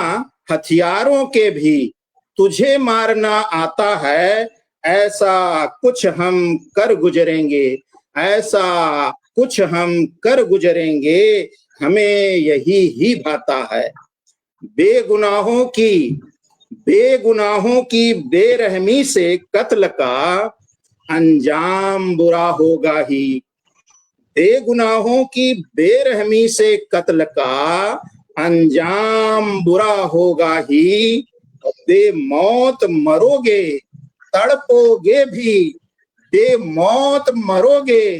हथियारों के भी तुझे मारना आता है। ऐसा कुछ हम कर गुजरेंगे, ऐसा कुछ हम कर गुजरेंगे, हमें यही ही भाता है। बेगुनाहों की बेरहमी से कत्ल का अंजाम बुरा होगा ही। बेगुनाहों की बेरहमी से कत्ल का अंजाम बुरा होगा ही। बेमौत मरोगे तड़पोगे भी, बेमौत मरोगे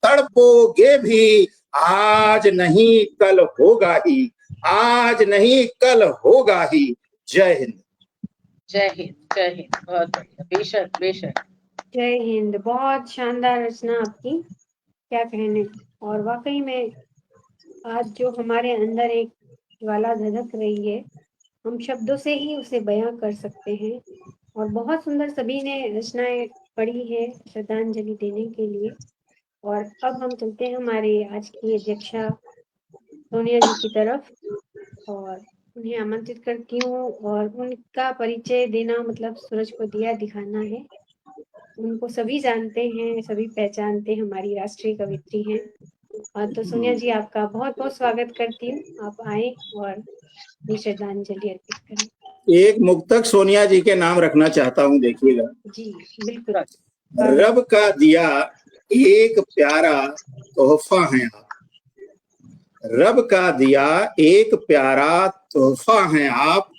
तड़पोगे भी। आज नहीं कल होगा ही, आज नहीं कल होगा ही। जय हिंद। जय हिंद, जय हिंद। बहुत बढ़िया, बेशक बेशक। जय हिंद। बहुत शानदार रचना आपकी, क्या कहने। और वाकई में आज जो हमारे अंदर एक ज्वाला धधक रही है, हम शब्दों से ही उसे बयां कर सकते हैं। और बहुत सुंदर सभी ने रचनाएं पढ़ी है श्रद्धांजलि देने के लिए। और अब हम चलते हैं हमारे आज की अध्यक्षा सोनिया जी की तरफ, और उन्हें आमंत्रित करती हूँ। और उनका परिचय देना मतलब सूरज को दिया दिखाना है। उनको सभी जानते हैं, सभी पहचानते हैं, हमारी राष्ट्रीय कवित्री हैं। तो सोनिया जी आपका बहुत बहुत स्वागत करती हूँ, आप आए और अपनी श्रद्धांजलि अर्पित करें। एक मुक्तक सोनिया जी के नाम रखना चाहता हूँ, देखिएगा। जी बिल्कुल। रब का दिया एक प्यारा तोहफा है आप, रब का दिया एक प्यारा तोहफा है आप,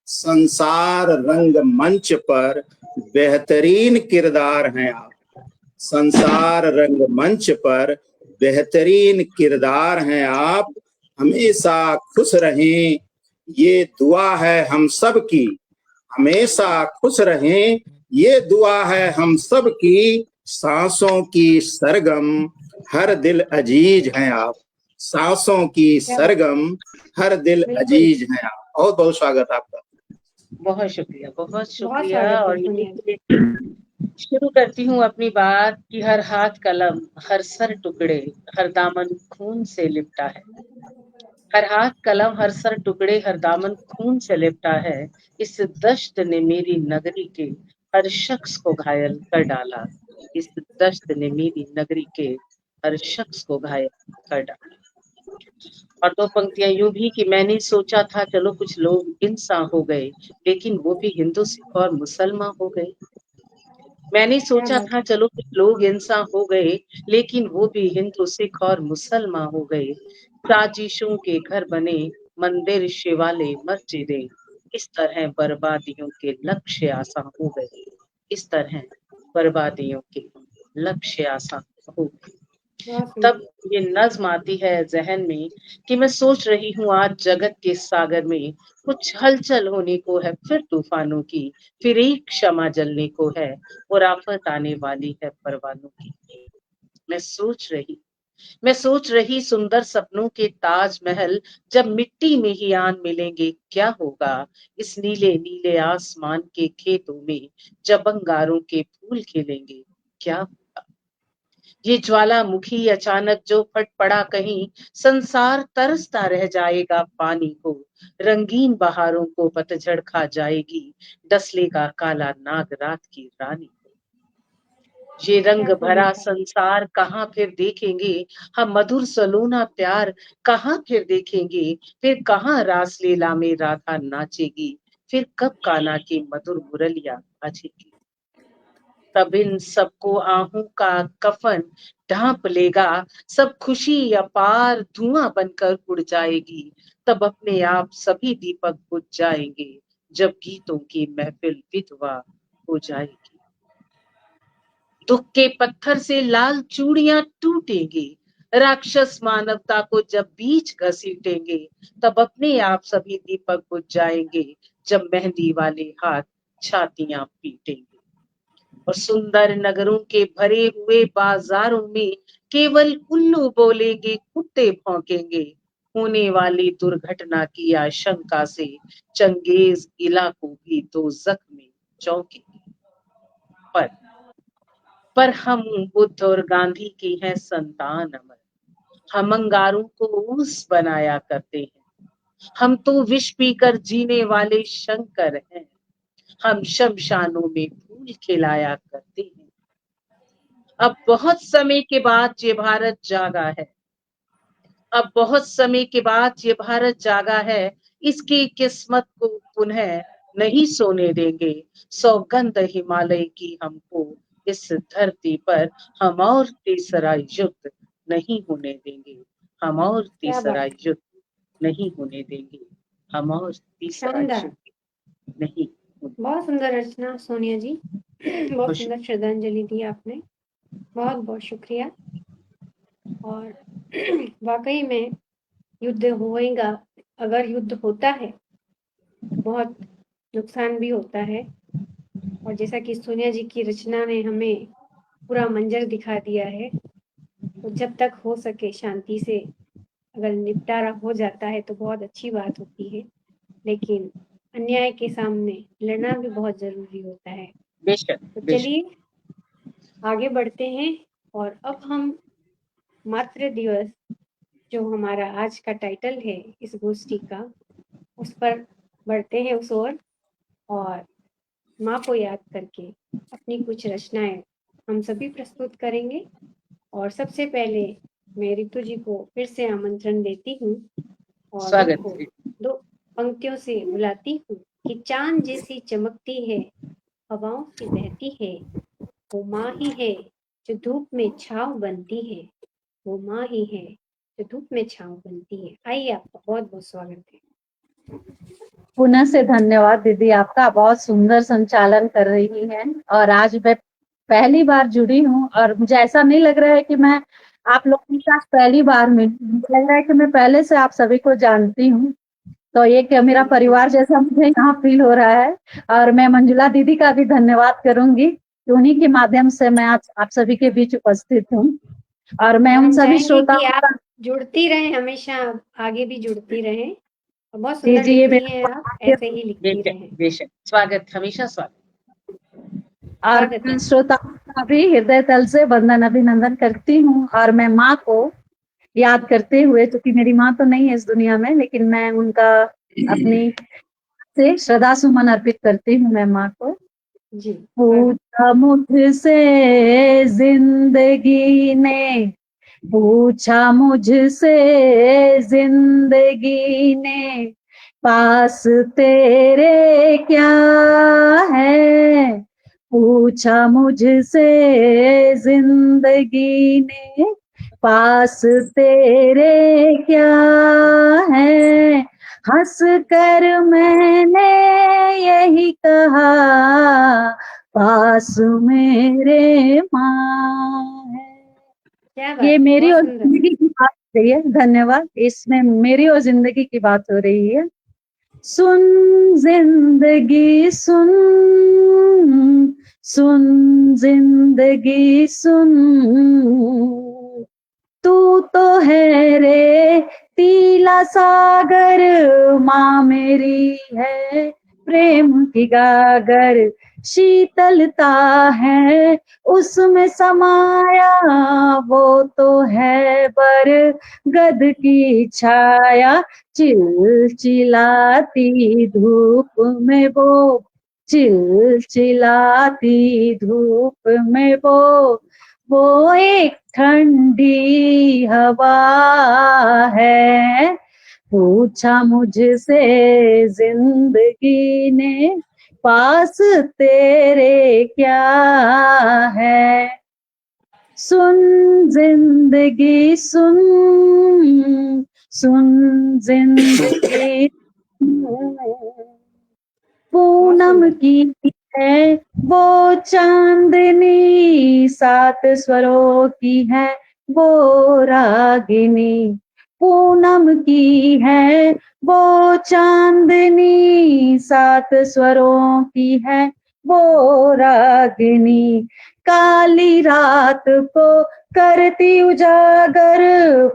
संसार रंग मंच पर बेहतरीन किरदार हैं आप, संसार रंग मंच पर बेहतरीन किरदार हैं आप, हमेशा खुश रहें ये दुआ है हम सब की, हमेशा खुश रहें ये दुआ है हम सब की, सांसों की सरगम हर दिल अजीज हैं आप, सांसों की सरगम हर दिल अजीज हैं आप। बहुत बहुत स्वागत आपका। बहुत शुक्रिया, बहुत बहुत शुक्रिया। स्वागत है और सोनिया यही शुरू करती हूँ अपनी बात कि हर हाथ कलम, हर सर टुकड़े, हर दामन खून से लिपटा है। हर हाथ कलम, हर सर टुकड़े, हर दामन खून से लिपटा है। इस दश्त ने मेरी नगरी के हर शख्स को घायल कर डाला, इस दश्त ने मेरी नगरी के हर शख्स को घायल कर डाला। और दो पंक्तियां यूं भी कि मैंने सोचा था चलो कुछ लोग इंसान हो गए, लेकिन वो भी हिंदू सिख और मुसलमान हो गए। मैंने सोचा था चलो कुछ लोग इंसान हो गए, लेकिन वो भी हिंदू सिख और मुसलमान हो गए। साजिशों के घर बने, मंदिर शिवालय मस्जिदें, इस तरह बर्बादियों के लक्ष्य आसान हो गए, इस तरह बर्बादियों के लक्ष्य आसान हो गए। तब ये नज्म आती है जहन में कि मैं सोच रही हूँ आज जगत के सागर में कुछ हलचल होने को है, फिर तूफानों की, फिर एक क्षमा जलने को है, और आफत आने वाली है परवानों की। मैं सोच रही सुंदर सपनों के ताजमहल जब मिट्टी में ही आन मिलेंगे क्या होगा, इस नीले नीले आसमान के खेतों में जब अंगारों के फूल खिलेंगे क्या होगा। ये ज्वालामुखी अचानक जो फट पड़ा कहीं, संसार तरसता रह जाएगा पानी को, रंगीन बहारों को पतझड़ खा जाएगी, डसलेगा काला नाग रात की रानी को। ये रंग भरा संसार कहाँ फिर देखेंगे हम, मधुर सलोना प्यार कहाँ फिर देखेंगे, फिर कहाँ रासलीला में राधा नाचेगी, फिर कब कान्हा की मधुर मुरलिया बजेगी। तब इन सबको आहू का कफन ढांप लेगा, सब खुशी अपार धुआं बनकर उड़ जाएगी, तब अपने आप सभी दीपक बुझ जाएंगे, जब गीतों की महफिल विधवा हो जाएगी। दुख के पत्थर से लाल चूड़ियां टूटेंगी, राक्षस मानवता को जब बीच घसीटेंगे, तब अपने आप सभी दीपक बुझ जाएंगे, जब मेहंदी वाले हाथ छातियां पीटेंगे। और सुंदर नगरों के भरे हुए बाजारों में केवल उल्लू बोलेंगे, कुत्ते भौंकेंगे, होने वाली दुर्घटना की आशंका से चंगेज इलाकों भी दोज़ख में चौंकेंगे। पर हम बुद्ध और गांधी की हैं संतान अमर, हम अंगारों को उस बनाया करते हैं, हम तो विष पीकर जीने वाले शंकर हैं, हम शमशानों में फूल खिलाया करते हैं। अब बहुत समय के बाद ये भारत जागा है, अब बहुत समय के बाद ये भारत जागा है, इसकी किस्मत को पुनः नहीं सोने देंगे, सौगंध हिमालय की हमको इस धरती पर हम और तीसरा युद्ध नहीं होने देंगे, हम और तीसरा युद्ध नहीं होने देंगे, हम और तीसरा युद्ध नहीं। बहुत सुंदर रचना सोनिया जी, बहुत सुंदर श्रद्धांजलि दी आपने, बहुत बहुत शुक्रिया। और वाकई में युद्ध होएगा, अगर युद्ध होता है बहुत नुकसान भी होता है, और जैसा कि सोनिया जी की रचना ने हमें पूरा मंजर दिखा दिया है, तो जब तक हो सके शांति से अगर निपटारा हो जाता है तो बहुत अच्छी बात होती है, लेकिन अन्याय के सामने लड़ना भी बहुत जरूरी होता है। तो चलिए आगे बढ़ते हैं, और अब हम मातृ दिवस जो हमारा आज का टाइटल है इस गोष्ठी का, उस पर बढ़ते हैं उस ओर। और माँ को याद करके अपनी कुछ रचनाएं हम सभी प्रस्तुत करेंगे। और सबसे पहले मैं रितु जी को फिर से आमंत्रण देती हूँ और स्वागत उनको है। 2 पंक्तियों से बुलाती हूँ कि चांद जैसी चमकती है, हवाओं से बहती है, वो माँ ही है जो धूप में छाँव बनती है, वो माँ ही है जो धूप में छाँव बनती है। आइए, आपका बहुत बहुत स्वागत है। पुनः से धन्यवाद दीदी, आपका बहुत सुंदर संचालन कर रही हैं। और आज मैं पहली बार जुड़ी हूँ और मुझे ऐसा नहीं लग रहा है कि मैं आप लोगों के साथ पहली बार मिली, मुझे लग रहा है कि मैं पहले से आप सभी को जानती हूँ। तो ये कि मेरा परिवार जैसा मुझे यहाँ फील हो रहा है। और मैं मंजुला दीदी का भी धन्यवाद करूंगी कि उन्हीं के माध्यम से मैं आज आप सभी के बीच उपस्थित हूँ। और मैं और उन हम सभी चाहेंगे कि श्रोताओं आप का जुड़ती रहें, हमेशा आगे भी जुड़ती रहें। और बहुत जी सुंदर जी, ये लिखती मेरा हैं आप, सौभाग्य। ऐसे ही लिखती बेशक रहें। बेशक, स्वागत, हमेशा स्वागत। और स्वागत मैं है। श्रोताओं का भी हृदय तल से वंदन अभिनंदन करती हूँ। और मैं माँ को याद करते हुए, क्योंकि मेरी माँ तो नहीं है इस दुनिया में, लेकिन मैं उनका अपनी से श्रद्धा सुमन अर्पित करती हूँ मैं माँ को। जी, पूछा मुझसे जिंदगी ने, पूछा मुझसे जिंदगी ने, पास तेरे क्या है। पूछा मुझसे जिंदगी ने, पास तेरे क्या है। हंस कर मैंने यही कहा, पास मेरे माँ है। क्या बात ये है, मेरी बहुत और सुंदर। जिंदगी की बात हो रही है। धन्यवाद। इसमें मेरी और जिंदगी की बात हो रही है। सुन जिंदगी सुन, सुन जिंदगी सुन, तू तो है रे तीला सागर, माँ मेरी है प्रेम की गागर। शीतलता है उसमें समाया, वो तो है बर गद की छाया। चिलचिलाती धूप में वो, चिलचिलाती धूप में वो एक ठंडी हवा है। पूछा मुझसे जिंदगी ने, पास तेरे क्या है। सुन जिंदगी सुन, सुन जिंदगी बहुत पूनम सुंदर। की है वो चांदनी, 7 स्वरों की है वो रागिनी। पूनम की है वो चांदनी, 7 स्वरों की है वो रागिनी। काली रात को करती उजागर,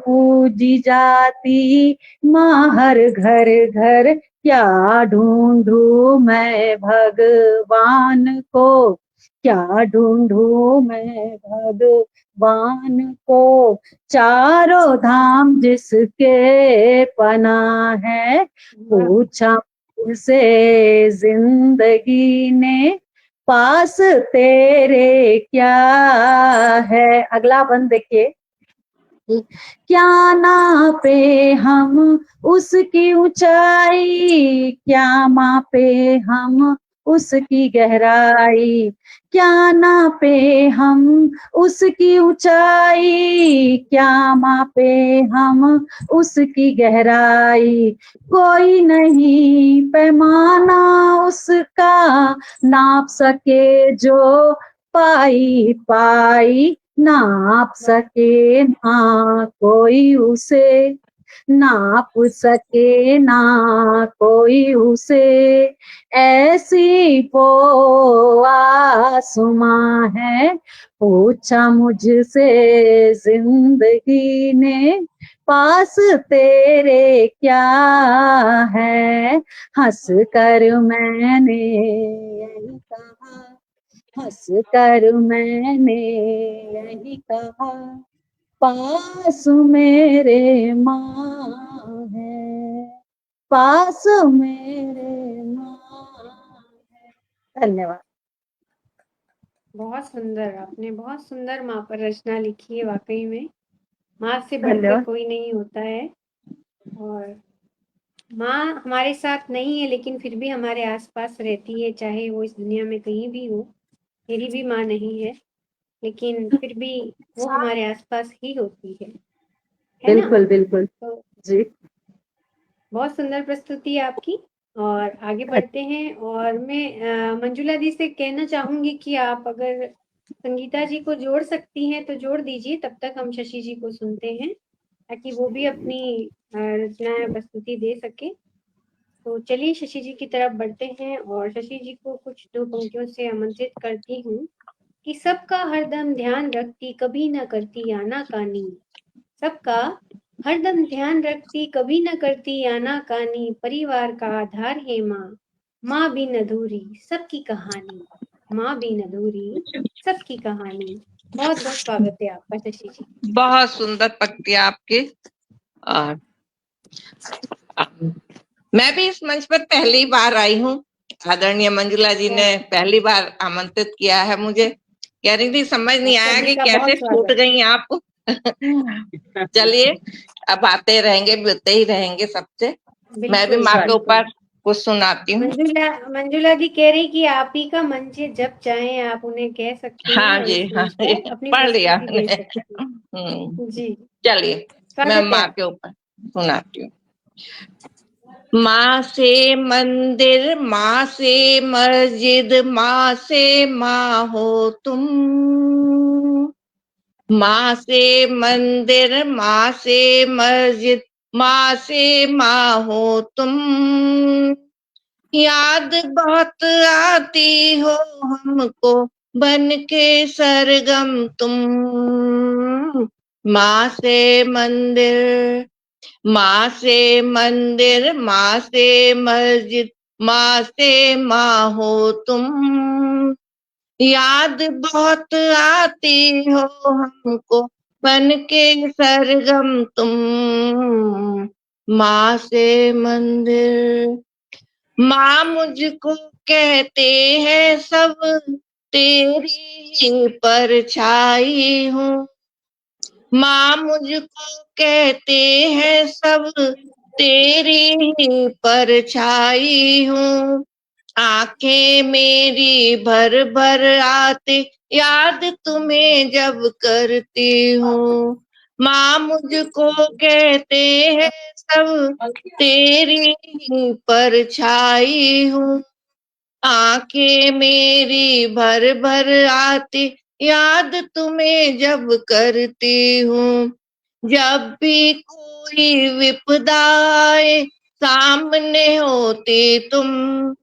पूजी जाती माँ हर घर घर। क्या ढूंढूं मैं भगवान को, क्या ढूंढूं मैं भगवान को। चारों धाम जिसके पना है, पूछा मुझसे जिंदगी ने, पास तेरे क्या है। अगला बंद देखिए। क्या नापे हम उसकी ऊंचाई, क्या मापे हम उसकी गहराई। क्या नापे हम उसकी ऊंचाई, क्या मापे हम उसकी गहराई। कोई नहीं पैमाना उसका नाप सके जो पाई पाई। नाप सके ना कोई उसे, नाप सके ना कोई उसे। ऐसी वो आसमां है, पूछा मुझसे जिंदगी ने, पास तेरे क्या है। हंस कर मैंने यही कहा, हंस कर मैंने यही कहा, पास मेरे माँ है, पास मेरे माँ है। धन्यवाद। बहुत सुंदर, आपने बहुत सुंदर माँ पर रचना लिखी है। वाकई में माँ से बढ़कर धन्यवाद। कोई नहीं होता है। और माँ हमारे साथ नहीं है लेकिन फिर भी हमारे आसपास रहती है, चाहे वो इस दुनिया में कहीं भी हो। मेरी भी माँ नहीं है लेकिन फिर भी वो हमारे आसपास ही होती है ना? बिल्कुल बिल्कुल तो जी। बहुत सुंदर प्रस्तुति है आपकी। और आगे बढ़ते हैं। और मैं मंजुला जी से कहना चाहूंगी कि आप अगर संगीता जी को जोड़ सकती हैं तो जोड़ दीजिए, तब तक हम शशि जी को सुनते हैं ताकि वो भी अपनी रचनाएं प्रस्तुति दे सके। तो चलिए शशि जी की तरफ बढ़ते हैं और शशि जी को कुछ दो पंक्तियों से आमंत्रित करती हूँ कि सबका हरदम ध्यान रखती, कभी न करती आनाकानी। सबका हरदम ध्यान रखती, कभी न करती आनाकानी। परिवार का आधार है माँ, माँ बिन अधूरी सबकी कहानी। माँ बिन अधूरी सबकी कहानी। बहुत बहुत स्वागत है आपका शशि जी। बहुत सुंदर पंक्ति आपकी। और मैं भी इस मंच पर पहली बार आई हूँ। आदरणीय मंजुला जी ने पहली बार आमंत्रित किया है मुझे। कह रही थी, समझ नहीं आया सभी कि का कैसे बहुत छूट स्वागत। गई आप। चलिए, अब आते रहेंगे, मिलते ही रहेंगे सबसे। मैं भी बिल्कुल माँ के बिल्कुल। ऊपर कुछ सुनाती हूँ। मंजुला जी कह रही कि आप ही का मंच है, जब चाहें आप उन्हें कह सकती हैं हाँ और जी, इस हाँ मंच जी, पर अपनी पढ़ लिया प्रस्तुति दे मैंने। सकती हैं। जी, चलिए, मैं स्वागत है माँ आप। के ऊपर सुनाती हूँ। माँ से मंदिर, माँ से मस्जिद, माँ से माँ हो तुम। माँ से मंदिर, माँ से मस्जिद, माँ से माँ हो तुम। याद बहुत आती हो हमको, बन के सरगम तुम। माँ से मंदिर, माँ से मंदिर, माँ से मस्जिद, माँ से माँ हो तुम। याद बहुत आती हो हमको, बन के सरगम तुम। माँ से मंदिर, माँ मुझको कहते हैं सब, तेरी ही परछाई हूँ। माँ मुझको कहते हैं सब, तेरी ही परछाई हूँ। आंखें मेरी भर भर आते, याद तुम्हें जब करती हूँ। माँ मुझको कहते हैं सब, तेरी ही परछाई हूँ। आंखें मेरी भर भर आती, याद तुम्हें जब करती हूँ। जब भी कोई विपदा आए, सामने होती तुम।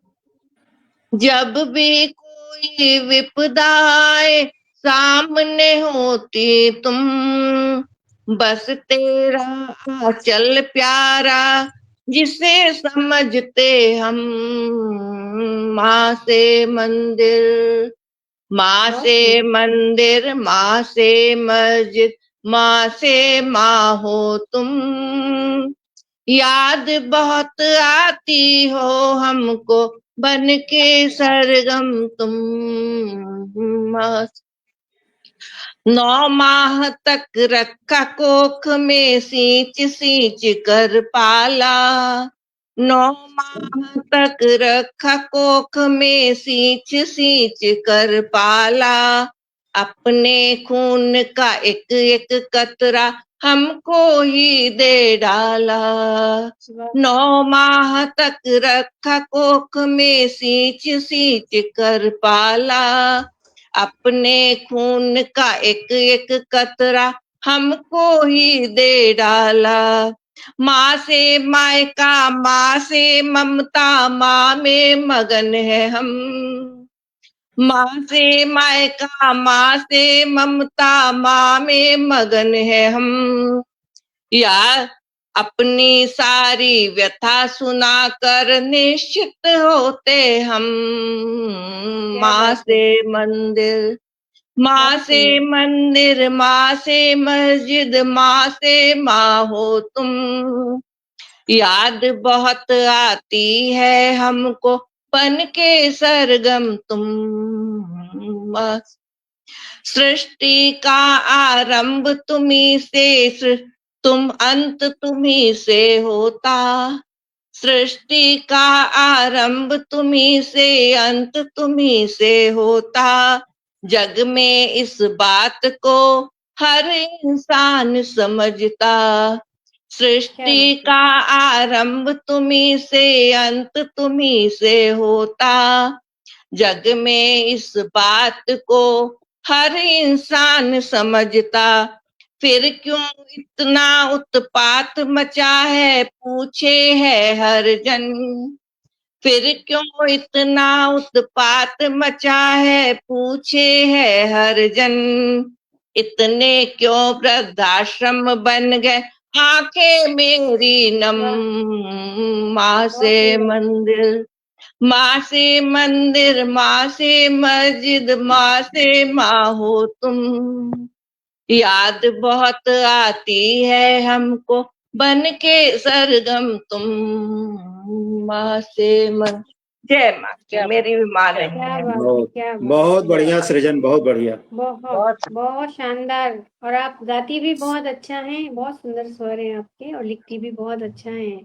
जब भी कोई विपदा आए, सामने होती तुम। बस तेरा आंचल प्यारा, जिसे समझते हम। माँ से मंदिर, माँ से मंदिर, माँ से मस्जिद, माँ से माँ हो तुम। याद बहुत आती हो हमको, बन के सरगम तुम। 9 माह तक रखा कोख में, सींच सींच कर पाला। 9 माह तक रखा कोख में, सींच सींच कर पाला। अपने खून का एक एक कतरा हमको ही दे डाला। 9 माह तक रखा कोख में, सींच सींच कर पाला। अपने खून का एक एक कतरा हमको ही दे डाला। माँ से मायका, माँ से ममता, माँ में मगन है हम। माँ से मायका, माँ से ममता, माँ में मगन है हम। या अपनी सारी व्यथा सुनाकर निश्चित होते हम। माँ से मंदिर, माँ से मंदिर, माँ से मस्जिद, माँ से माँ हो तुम। याद बहुत आती है हमको, बन के सरगम तुम। सृष्टि का आरंभ तुम्ही से, तुम अंत तुम्ही से होता। सृष्टि का आरंभ तुम्ही से, अंत तुम्ही से होता। जग में इस बात को हर इंसान समझता। सृष्टि का आरंभ तुम्ही से, अंत तुम्ही से होता। जग में इस बात को हर इंसान समझता। फिर क्यों इतना उत्पात मचा है, पूछे है हर जन। फिर क्यों इतना उत्पात मचा है, पूछे है हर जन। इतने क्यों वृद्धाश्रम बन गए, आंखें मेरी नम। माँ से मंदिर, माँ से मंदिर, माँ से मस्जिद, माँ से माँ हो तुम। याद बहुत आती है हमको, बन के सरगम तुम। माँ से मन। जय माँ की, मेरी भी माँ नहीं क्या है। बात है, बहुत क्या बात बहुत है। बढ़िया सृजन, बहुत बढ़िया। बहुत बहुत शानदार। और आप गाती भी बहुत अच्छा हैं, बहुत सुंदर स्वर हैं आपके, और लिखती भी बहुत अच्छा हैं।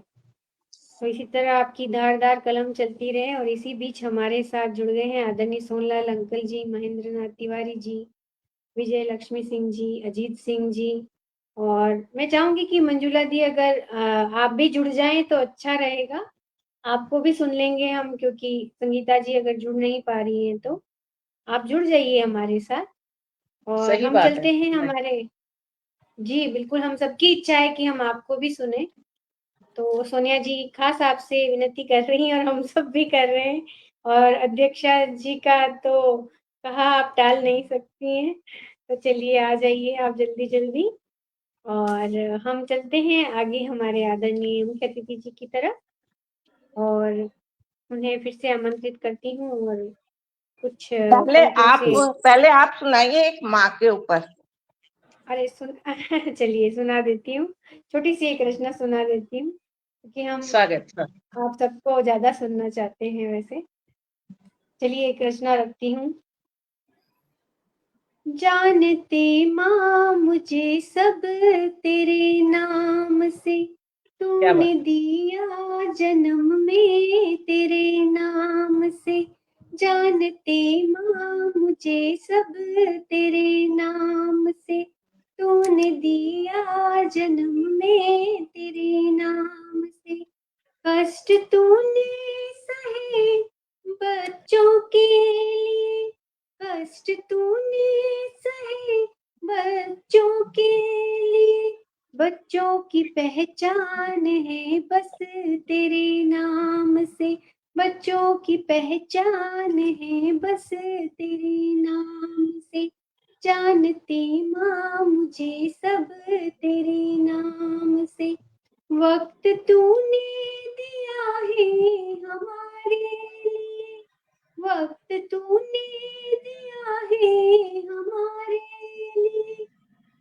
तो इसी तरह आपकी धारदार कलम चलती रहे। और इसी बीच हमारे साथ जुड़ गए हैं आदरणीय सोनलाल अंकल जी, महेंद्र नाथ तिवारी जी, विजय लक्ष्मी सिंह जी, अजीत सिंह जी। और मैं चाहूंगी कि मंजुला दी, अगर आप भी जुड़ जाएं तो अच्छा रहेगा। आपको भी सुन लेंगे हम, क्योंकि संगीता जी अगर जुड़ नहीं पा रही हैं तो आप जुड़ जाइए हमारे साथ। और सही हम बात चलते है। हैं हमारे, जी बिल्कुल, हम सबकी इच्छा है कि हम आपको भी सुने। तो सोनिया जी खास आपसे विनती कर रही हैं, और हम सब भी कर रहे हैं। और अध्यक्षा जी का तो कहा आप टाल नहीं सकती हैं। तो चलिए आ जाइए आप जल्दी जल्दी। और हम चलते हैं आगे हमारे आदरणीय मुख्य अतिथि जी की तरफ। और उन्हें फिर से आमंत्रित करती हूँ, और कुछ पंक्तियों से। पहले आप सुनाइए एक माँ के ऊपर। अरे सुन चलिए सुना देती हूँ। छोटी सी एक रचना सुना देती हूँ, क्योंकि हम स्वागत। आप सबको ज्यादा सुनना चाहते हैं वैसे। चलिए एक रचना रखती हूँ। जानते माँ मुझे सब तेरे नाम से, क्या तूने बात। दिया जन्म में तेरे नाम से। जानते माँ मुझे सब तेरे नाम से, तूने दिया जन्म में तेरे नाम से। कष्ट तूने सहे बच्चों के लिए, कष्ट तूने सहे बच्चों के लिए। बच्चों की पहचान है बस तेरे नाम से, बच्चों की पहचान है बस तेरे नाम से। जानते माँ मुझे सब तेरे नाम से। वक्त तूने दिया है हमारे लिए, वक्त तूने दिया है हमारे लिए।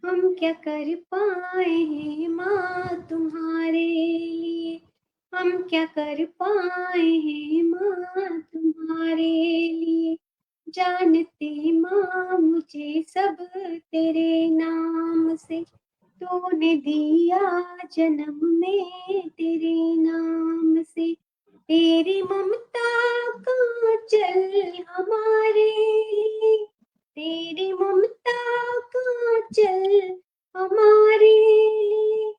हम क्या कर पाए हैं माँ तुम्हारे लिए, हम क्या कर पाए हैं माँ तुम्हारे लिए। जानते माँ मुझे सब तेरे नाम से, तूने दिया जन्म में तेरे नाम से। तेरी ममता का चल हमारे लिए, तेरी ममता का चल हमारे लिए।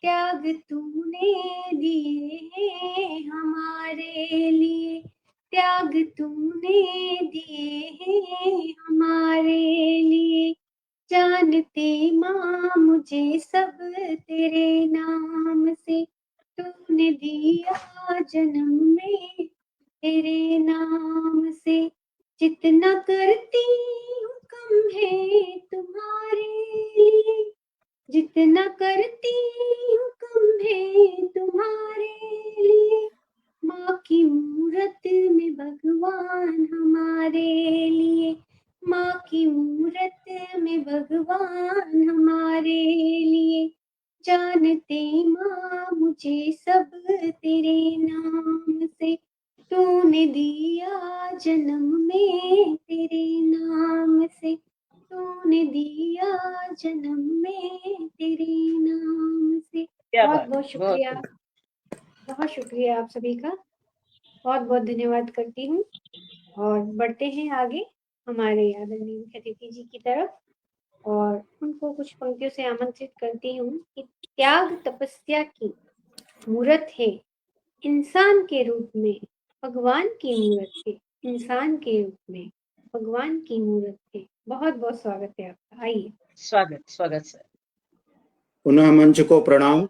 त्याग तूने दिए हैं हमारे लिए, त्याग तूने दिए हैं हमारे लिए। जानते माँ मुझे सब तेरे नाम से, तूने दिया जन्म में तेरे नाम से। जितना करती हूँ कम है तुम्हारे लिए, जितना करती हूँ कम है तुम्हारे लिए। माँ की मूरत में भगवान हमारे लिए, माँ की मूरत में भगवान हमारे लिए। जानते माँ मुझे सब तेरे नाम से, तूने दिया जन्म में तेरे नाम से, तूने दिया जन्म में तेरे नाम से। क्या बहुत बात है, बहुत शुक्रिया, बहुत शुक्रिया आप सभी का, बहुत बहुत धन्यवाद करती हूँ। और बढ़ते हैं आगे हमारे आदरणीय मुख्य अतिथि जी की तरफ, और उनको कुछ पंक्तियों से आमंत्रित करती हूँ कि त्याग तपस्या की मूरत है इंसान के रूप में, भगवान की मूरत है इंसान के रूप में, भगवान की मूरत है। बहुत बहुत स्वागत है आपका, आइए। स्वागत स्वागत सर। पुनः मंच को प्रणाम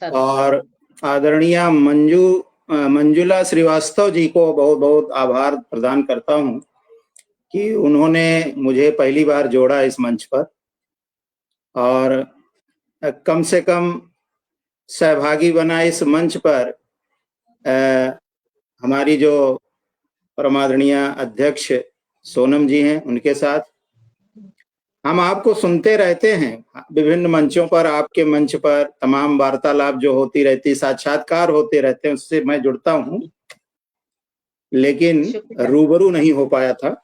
सर और आदरणीय मंजुला श्रीवास्तव जी को बहुत बहुत आभार प्रदान करता हूं कि उन्होंने मुझे पहली बार जोड़ा इस मंच पर, और कम से कम सहभागी बना इस मंच पर हमारी जो परमादरणीय अध्यक्ष सोनम जी हैं, उनके साथ हम आपको सुनते रहते हैं विभिन्न मंचों पर, आपके मंच पर तमाम वार्तालाप जो होती रहती, साक्षात्कार होते रहते हैं, उससे मैं जुड़ता हूं, लेकिन रूबरू नहीं हो पाया था।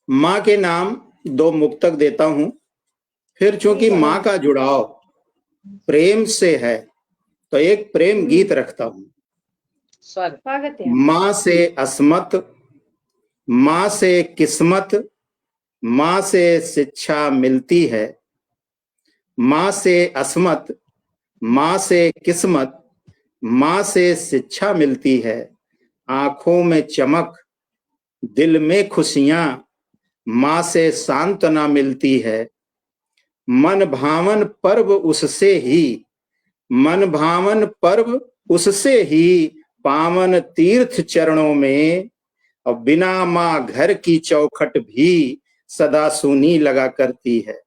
माँ के नाम 2 मुक्तक देता हूं, फिर चूंकि माँ का जुड़ाव प्रेम से है तो एक प्रेम गीत रखता हूं। स्वागत है। माँ से अस्मत, माँ से किस्मत, माँ से शिक्षा मिलती है। माँ से अस्मत, माँ से किस्मत, माँ से शिक्षा मिलती है। आंखों में चमक, दिल में खुशियां, माँ से सांत्वना मिलती है। मन भावन पर्व उससे ही, मन भावन पर्व उससे ही, पावन तीर्थ चरणों में। और बिना माँ घर की चौखट भी सदा सूनी लगा करती है।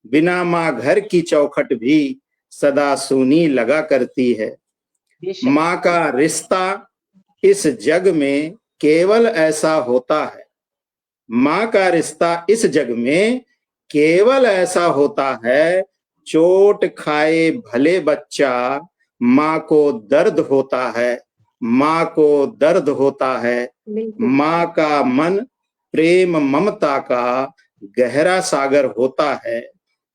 बिना माँ घर की चौखट भी सदा सूनी लगा करती है। माँ का रिश्ता इस जग में केवल ऐसा होता है। माँ का रिश्ता इस जग में केवल ऐसा होता है। चोट खाए भले बच्चा, माँ को दर्द होता है, माँ को दर्द होता है। माँ का मन प्रेम ममता का गहरा सागर होता है।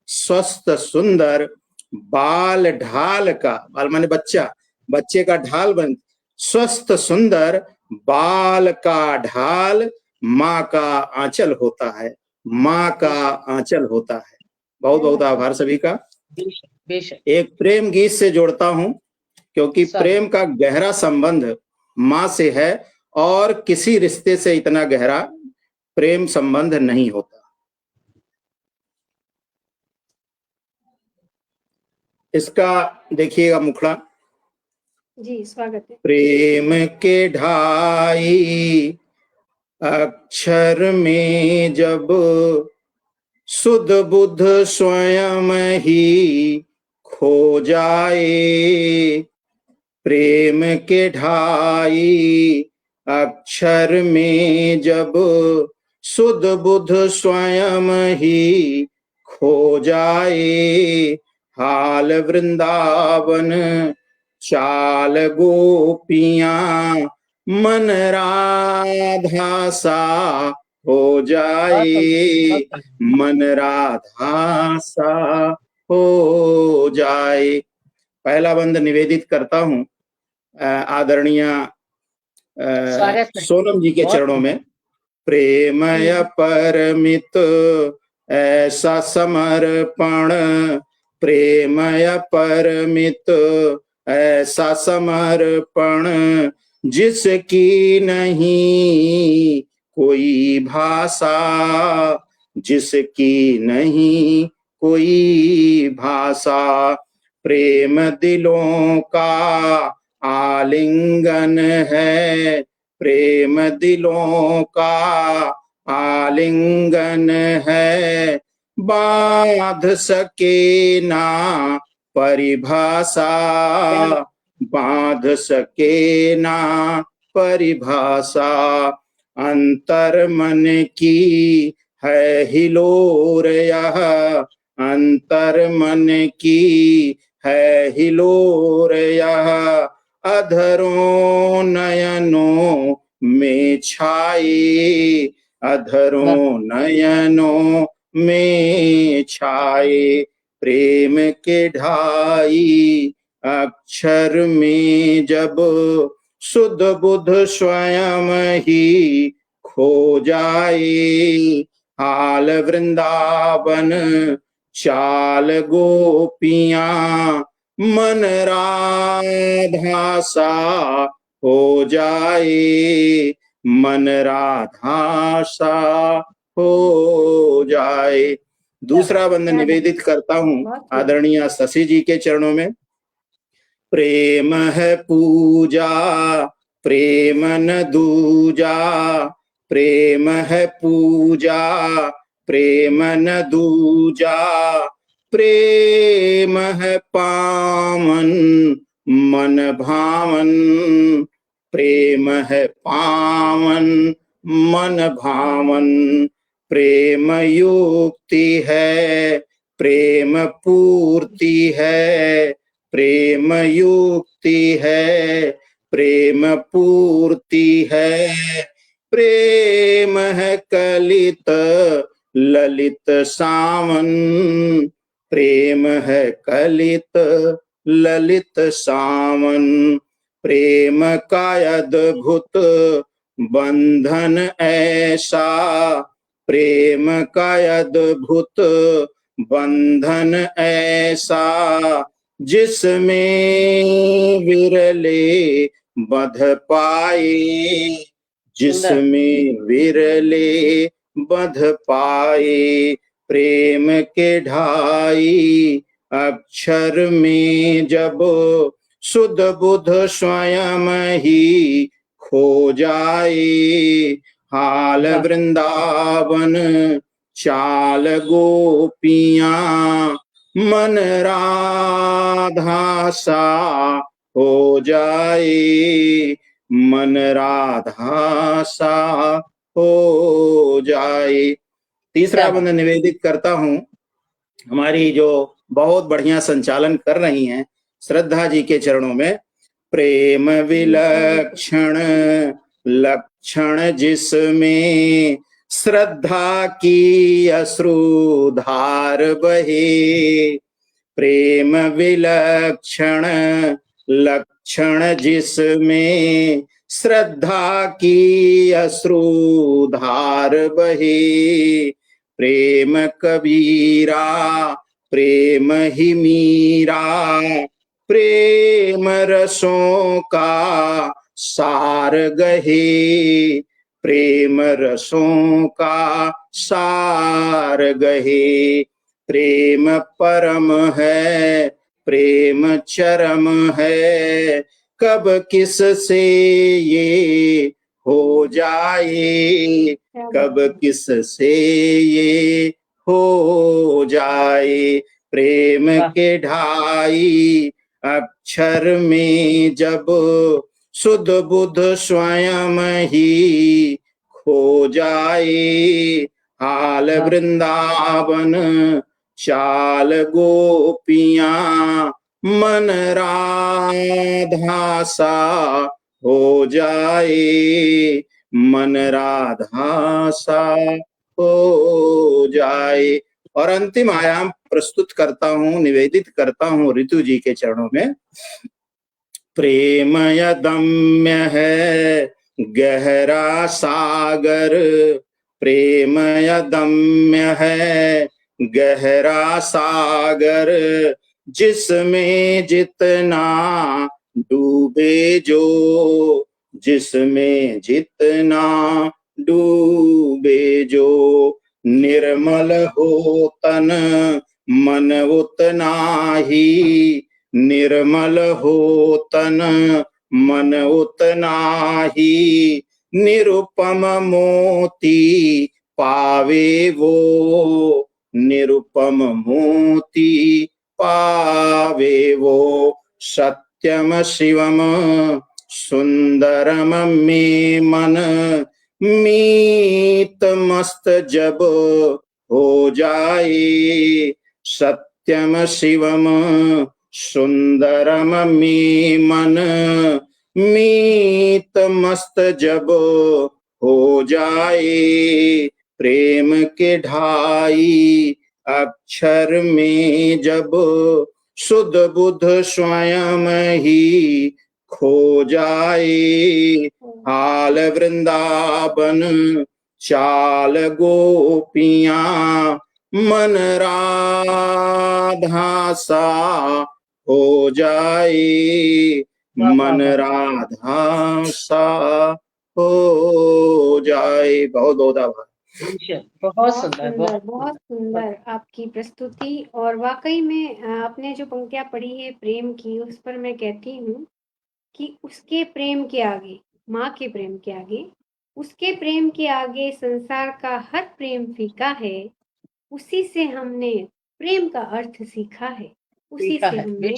स्वस्थ सुंदर बाल ढाल का, बाल माने बच्चा, बच्चे का ढाल बन, स्वस्थ सुंदर बाल का ढाल माँ का आंचल होता है, माँ का आंचल होता है। बहुत बहुत आभार सभी का। एक प्रेम गीत से जोड़ता हूं, क्योंकि प्रेम का गहरा संबंध माँ से है और किसी रिश्ते से इतना गहरा प्रेम संबंध नहीं होता। इसका देखिएगा मुखड़ा। जी स्वागत है। प्रेम के ढाई अक्षर में जब सुध बुध स्वयं ही खो जाए। प्रेम के ढाई अक्षर में जब सुध बुध स्वयं ही खो जाए। हाल वृंदावन चाल गोपियां, मन राधा सा हो जाए, मन राधा सा हो जाए। पहला बंद निवेदित करता हूं आदरणीय सोनम जी के चरणों में। प्रेमय परमित ऐसा समर्पण, प्रेमय परमित ऐसा समर्पण, जिसकी नहीं कोई भाषा, जिसकी नहीं कोई भाषा। प्रेम दिलों का आलिंगन है, प्रेम दिलों का आलिंगन है। बांध सके ना परिभाषा, बांध सके ना परिभाषा। अंतर मन की है हिलोर यह, अंतर मन की है हिलोर यह। अधरों नयनों में छाए, अधरों नयनों में छाए, प्रेम के ढाई अक्षर में जब सुध बुध स्वयं ही खो जाए, हाल वृंदावन चाल गोपियां मन राधा सा हो जाए, मन राधा सा हो जाए। दूसरा वंदन निवेदित करता हूँ आदरणीय शशि जी के चरणों में। प्रेम है पूजा प्रेम न दूजा, प्रेम है पूजा प्रेम न दूजा, प्रेम है पावन मन भावन, प्रेम है पावन मन भावन, प्रेम युक्ति है प्रेम पूर्ति है, प्रेम युक्ति है प्रेम पूर्ति है, प्रेम है कलित ललित सावन, प्रेम है कलित ललित सावन, प्रेम का अद्भुत बंधन ऐसा, प्रेम का अद्भुत बंधन ऐसा, जिसमें विरले बंध पाए, जिसमें विरले बंध पाए, प्रेम के ढाई अक्षर में जब सुध बुध स्वयं ही खो जाए, हाल वृंदावन चाल गोपियां मन राधा सा हो जाए, मन राधा सा हो जाए। तीसरा वंदन निवेदित करता हूँ हमारी जो बहुत बढ़िया संचालन कर रही हैं श्रद्धा जी के चरणों में। प्रेम विलक्षण लक्षण जिसमें श्रद्धा की अश्रुधार बहे, प्रेम विलक्षण लक्षण जिसमें श्रद्धा की अश्रुधार बहे, प्रेम कबीरा प्रेम ही मीरा, प्रेम रसों का सार गहे, प्रेम रसों का सार गहे, प्रेम परम है प्रेम चरम है, कब किस से ये हो जाए, कब किस से ये हो जाए, प्रेम के ढाई अक्षर में जब सुध बुध स्वयं ही खो जाए, हाल वृंदावन चाल गोपियां मन राधा सा हो जाए, मन राधा सा हो जाए। और अंतिम आयाम प्रस्तुत करता हूँ निवेदित करता हूँ ऋतु जी के चरणों में। प्रेम यदम्य है गहरा सागर, प्रेम यदम्य है गहरा सागर, जिसमें जितना डूबे जो, जिसमें जितना डूबे जो, निर्मल हो तन मन उतना ही, निर्मल हो तन मन उतना ही, निरुपम मोती पावे वो, निरुपम मोती पावे वो, सत्यम शिवम सुंदरम में मन मीत मस्त जब हो जाए, सत्यम शिवम सुंदरम मन मीत मस्त जब हो जाए, प्रेम के ढाई अक्षर में जब शुद्ध बुद्ध स्वयं ही खो जाए। हाल वृंदावन चाल गोपियां मन राधा सा हो जाए, मन राधा सा हो जाए। बहुत बहुत आभार। बहुत सुंदर, बहुत सुंदर आपकी प्रस्तुति। और वाकई में आपने जो पंक्तियां पढ़ी है प्रेम की, उस पर मैं कहती हूँ कि उसके प्रेम के आगे, माँ के प्रेम के आगे, उसके प्रेम के आगे संसार का हर प्रेम फीका है। उसी से हमने प्रेम का अर्थ सीखा है, उसी से हमने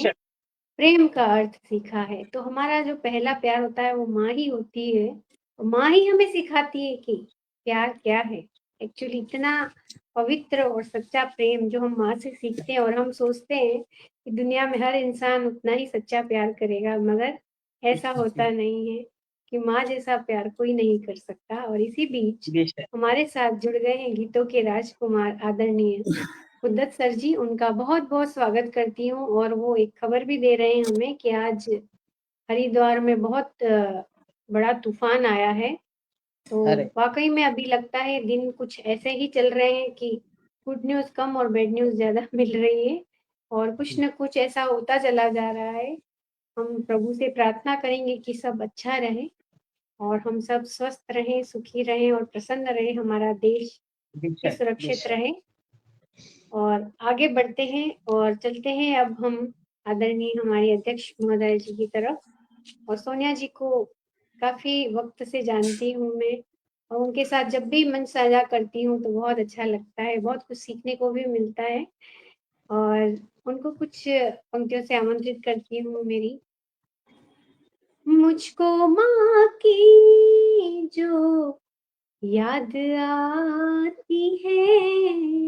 प्रेम का अर्थ सीखा है। तो हमारा जो पहला प्यार होता है वो माँ ही होती है, माँ ही हमें सिखाती है कि प्यार क्या है। एक्चुअली इतना पवित्र और सच्चा प्रेम जो हम माँ से सीखते हैं, और हम सोचते हैं कि दुनिया में हर इंसान उतना ही सच्चा प्यार करेगा, मगर ऐसा होता नहीं है कि माँ जैसा प्यार कोई नहीं कर सकता। और इसी बीच हमारे साथ जुड़ गए हैं गीतों के राजकुमार आदरणीय उद्दत सर जी, उनका बहुत बहुत स्वागत करती हूँ। और वो एक खबर भी दे रहे हैं हमें कि आज हरिद्वार में बहुत बड़ा तूफान आया है। तो वाकई में अभी लगता है दिन कुछ ऐसे ही चल रहे हैं कि गुड न्यूज कम और बैड न्यूज ज्यादा मिल रही है, और कुछ न कुछ ऐसा होता चला जा रहा है। हम प्रभु से प्रार्थना करेंगे कि सब अच्छा रहे और हम सब स्वस्थ रहें, सुखी रहें और प्रसन्न रहे, हमारा देश भी सुरक्षित रहे। और आगे बढ़ते हैं और चलते हैं अब हम आदरणीय हमारी अध्यक्ष महोदय जी की तरफ। और सोनिया जी को काफी वक्त से जानती हूँ मैं, और उनके साथ जब भी मंच साझा करती हूँ तो बहुत अच्छा लगता है, बहुत कुछ सीखने को भी मिलता है। और उनको कुछ पंक्तियों से आमंत्रित करती हूँ मेरी। मुझको माँ की जो याद आती है,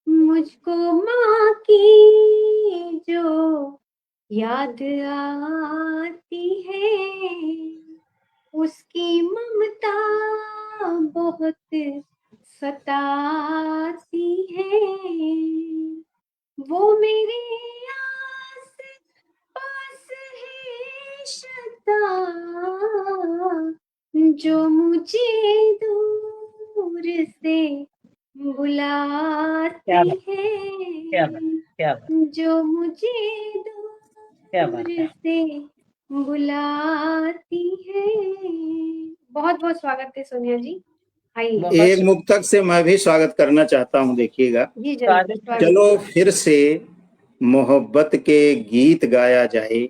मुझको माँ की जो याद आती है, उसकी ममता बहुत सताती है। वो मेरे आस पास है सदा, जो मुझे दूर से बुलाती है, जो मुझे दूर से बुलाती है। बहुत बहुत स्वागत है सोनिया जी, आइए। एक मुक्तक से मैं भी स्वागत करना चाहता हूँ, देखिएगा। जी जरूर। चलो फिर से मोहब्बत के गीत गाया जाए,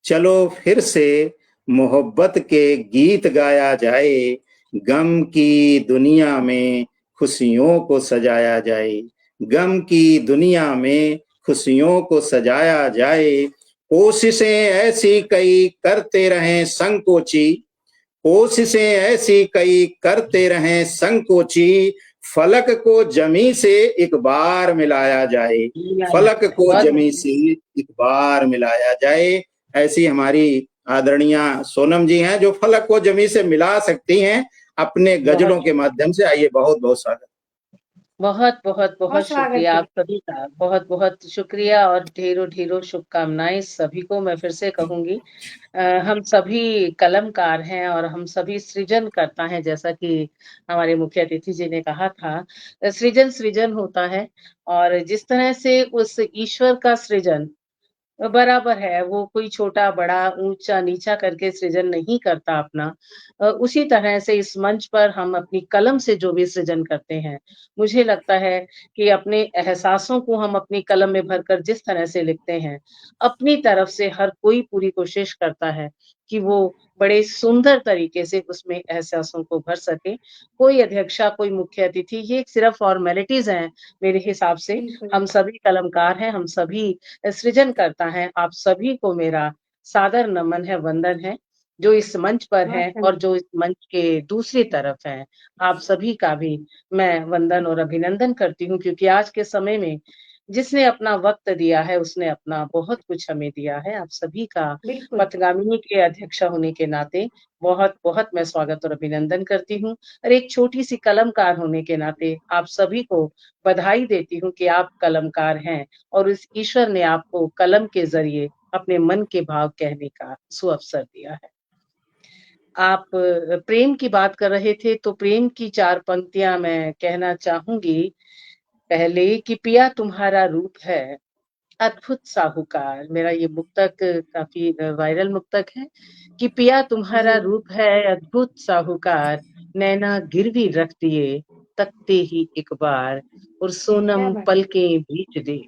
चलो फिर से मोहब्बत के गीत गाया जाए, गम की दुनिया में खुशियों को सजाया जाए, गम की दुनिया में खुशियों को सजाया जाए। कोशिशें ऐसी कई करते रहें संकोची, कोशिशें ऐसी कई करते रहें संकोची, फलक को जमी से एक बार मिलाया जाए, फलक को जमी से एक बार मिलाया जाए। ऐसी हमारी आदरणीय सोनम जी हैं जो फलक को जमी से मिला सकती हैं अपने गजलों के माध्यम से। आइए, बहुत बहुत स्वागत। बहुत बहुत बहुत शुक्रिया आप सभी का, बहुत बहुत शुक्रिया और ढेरों ढेरों शुभकामनाएं सभी को। मैं फिर से कहूंगी, हम सभी कलमकार हैं और हम सभी सृजन करता है, जैसा कि हमारे मुख्य अतिथि जी ने कहा था, सृजन सृजन होता है। और जिस तरह से उस ईश्वर का सृजन बराबर है, वो कोई छोटा बड़ा ऊंचा नीचा करके सृजन नहीं करता अपना, उसी तरह से इस मंच पर हम अपनी कलम से जो भी सृजन करते हैं, मुझे लगता है कि अपने एहसासों को हम अपनी कलम में भरकर जिस तरह से लिखते हैं, अपनी तरफ से हर कोई पूरी कोशिश करता है कि वो बड़े सुंदर तरीके से उसमें एहसासों को भर सके। कोई अध्यक्षा, कोई मुख्य अतिथि, ये सिर्फ फॉर्मेलिटीज हैं मेरे हिसाब से। हम सभी कलमकार हैं, हम सभी सृजन करता है। आप सभी को मेरा सादर नमन है, वंदन है, जो इस मंच पर है और जो इस मंच के दूसरी तरफ है। आप सभी का भी मैं वंदन और अभिनंदन करती हूँ, क्योंकि आज के समय में जिसने अपना वक्त दिया है, उसने अपना बहुत कुछ हमें दिया है। आप सभी का बिल्कुल। पथगामिनी के अध्यक्षा होने के नाते बहुत-बहुत मैं स्वागत और अभिनंदन करती हूँ और एक छोटी-सी कलमकार होने के नाते आप सभी को बधाई देती हूँ कि आप कलमकार हैं और इस ईश्वर ने आपको कलम के ज़रिए अपने मन के भाव कहने का सुअवसर दिया है। आप प्रेम की बात कर रहे थे, तो प्रेम की 4 पंक्तियाँ मैं कहना चाहूँगी। पहले कि पिया तुम्हारा रूप है, अद्भुत साहूकार। मेरा ये मुक्तक काफ़ी वायरल मुक्तक है कि पिया तुम्हारा जी। रूप है, अद्भुत साहूकार, नैना गिरवी रख दिए, तकते ही एक बार और क्या सोनम बात है। पलकें बेच दे।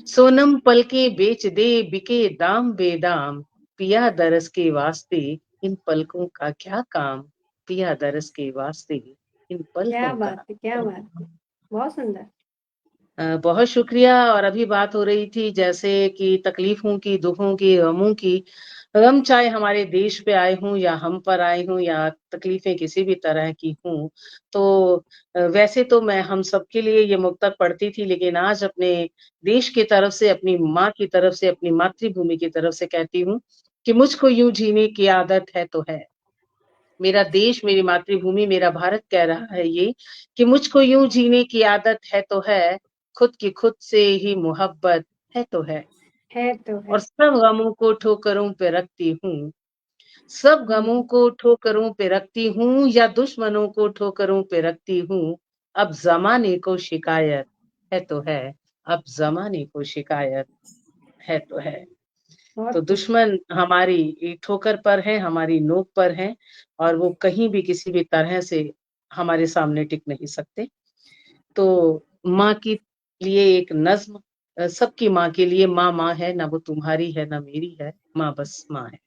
सोनम पलकें बेच दे, बिके दाम बेदाम, पिया दरस के वास्ते इन पलकों का क्या काम, पिया दरस के वास्ते इन क्या पलकों का। बात है, क्या बात है। बहुत सुंदर। बहुत शुक्रिया। और अभी बात हो रही थी जैसे कि तकलीफों की, दुखों की, गमों की। गम चाहे हमारे देश पे आए हों या हम पर आए हों या तकलीफें किसी भी तरह की हों, तो वैसे तो मैं हम सबके लिए ये मुक्तक पढ़ती थी, लेकिन आज अपने देश की तरफ से, अपनी माँ की तरफ से, अपनी मातृभूमि की तरफ से कहती हूँ कि मुझको यूँ जीने की आदत है तो है। मेरा देश, मेरी मातृभूमि, मेरा भारत कह रहा है ये कि मुझको यूँ जीने की आदत है तो है, खुद की खुद से ही मोहब्बत है तो है। है तो और है। सब गमों को ठोकरों पे रखती हूँ, सब गमों को ठोकरों पे रखती हूँ या दुश्मनों को ठोकरों पे रखती हूँ, अब ज़माने को शिकायत है तो है, अब ज़माने को शिकायत है तो है। तो बहुत खूब। दुश्मन हमारी ठोकर पर है, हमारी नोक पर है और वो कहीं भी किसी भी तरह से हमारे सामने टिक नहीं सकते। तो माँ के लिए एक नज़्म सबकी माँ के लिए माँ माँ है, ना वो तुम्हारी है, ना मेरी है, माँ बस माँ है।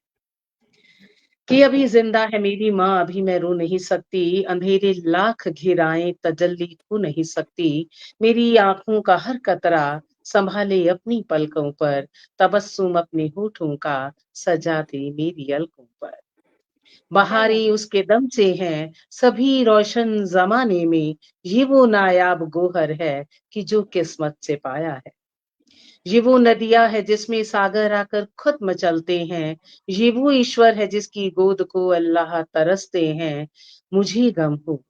कि अभी ज़िंदा है मेरी माँ, अभी मैं रो नहीं सकती, अंधेरे लाख घेराएँ तजल्ली खो नहीं सकती, मेरी आँखों का हर कतरा सँभाले अपनी पलकों पर, तबस्सुम अपने होठों का सजा दे मेरी अलकों पर। क्या बात बहारें है। उसके दम से हैं, सभी रोशन ज़माने में, ये वो नायाब गोहर है कि जो किस्मत से पाया है। ये वो नदियाँ है जिसमें सागर आकर खुद मचलते हैं, ये वो ईश्वर है जिसकी गोद को अल्लाह तरसते हैं। मुझे गम हो,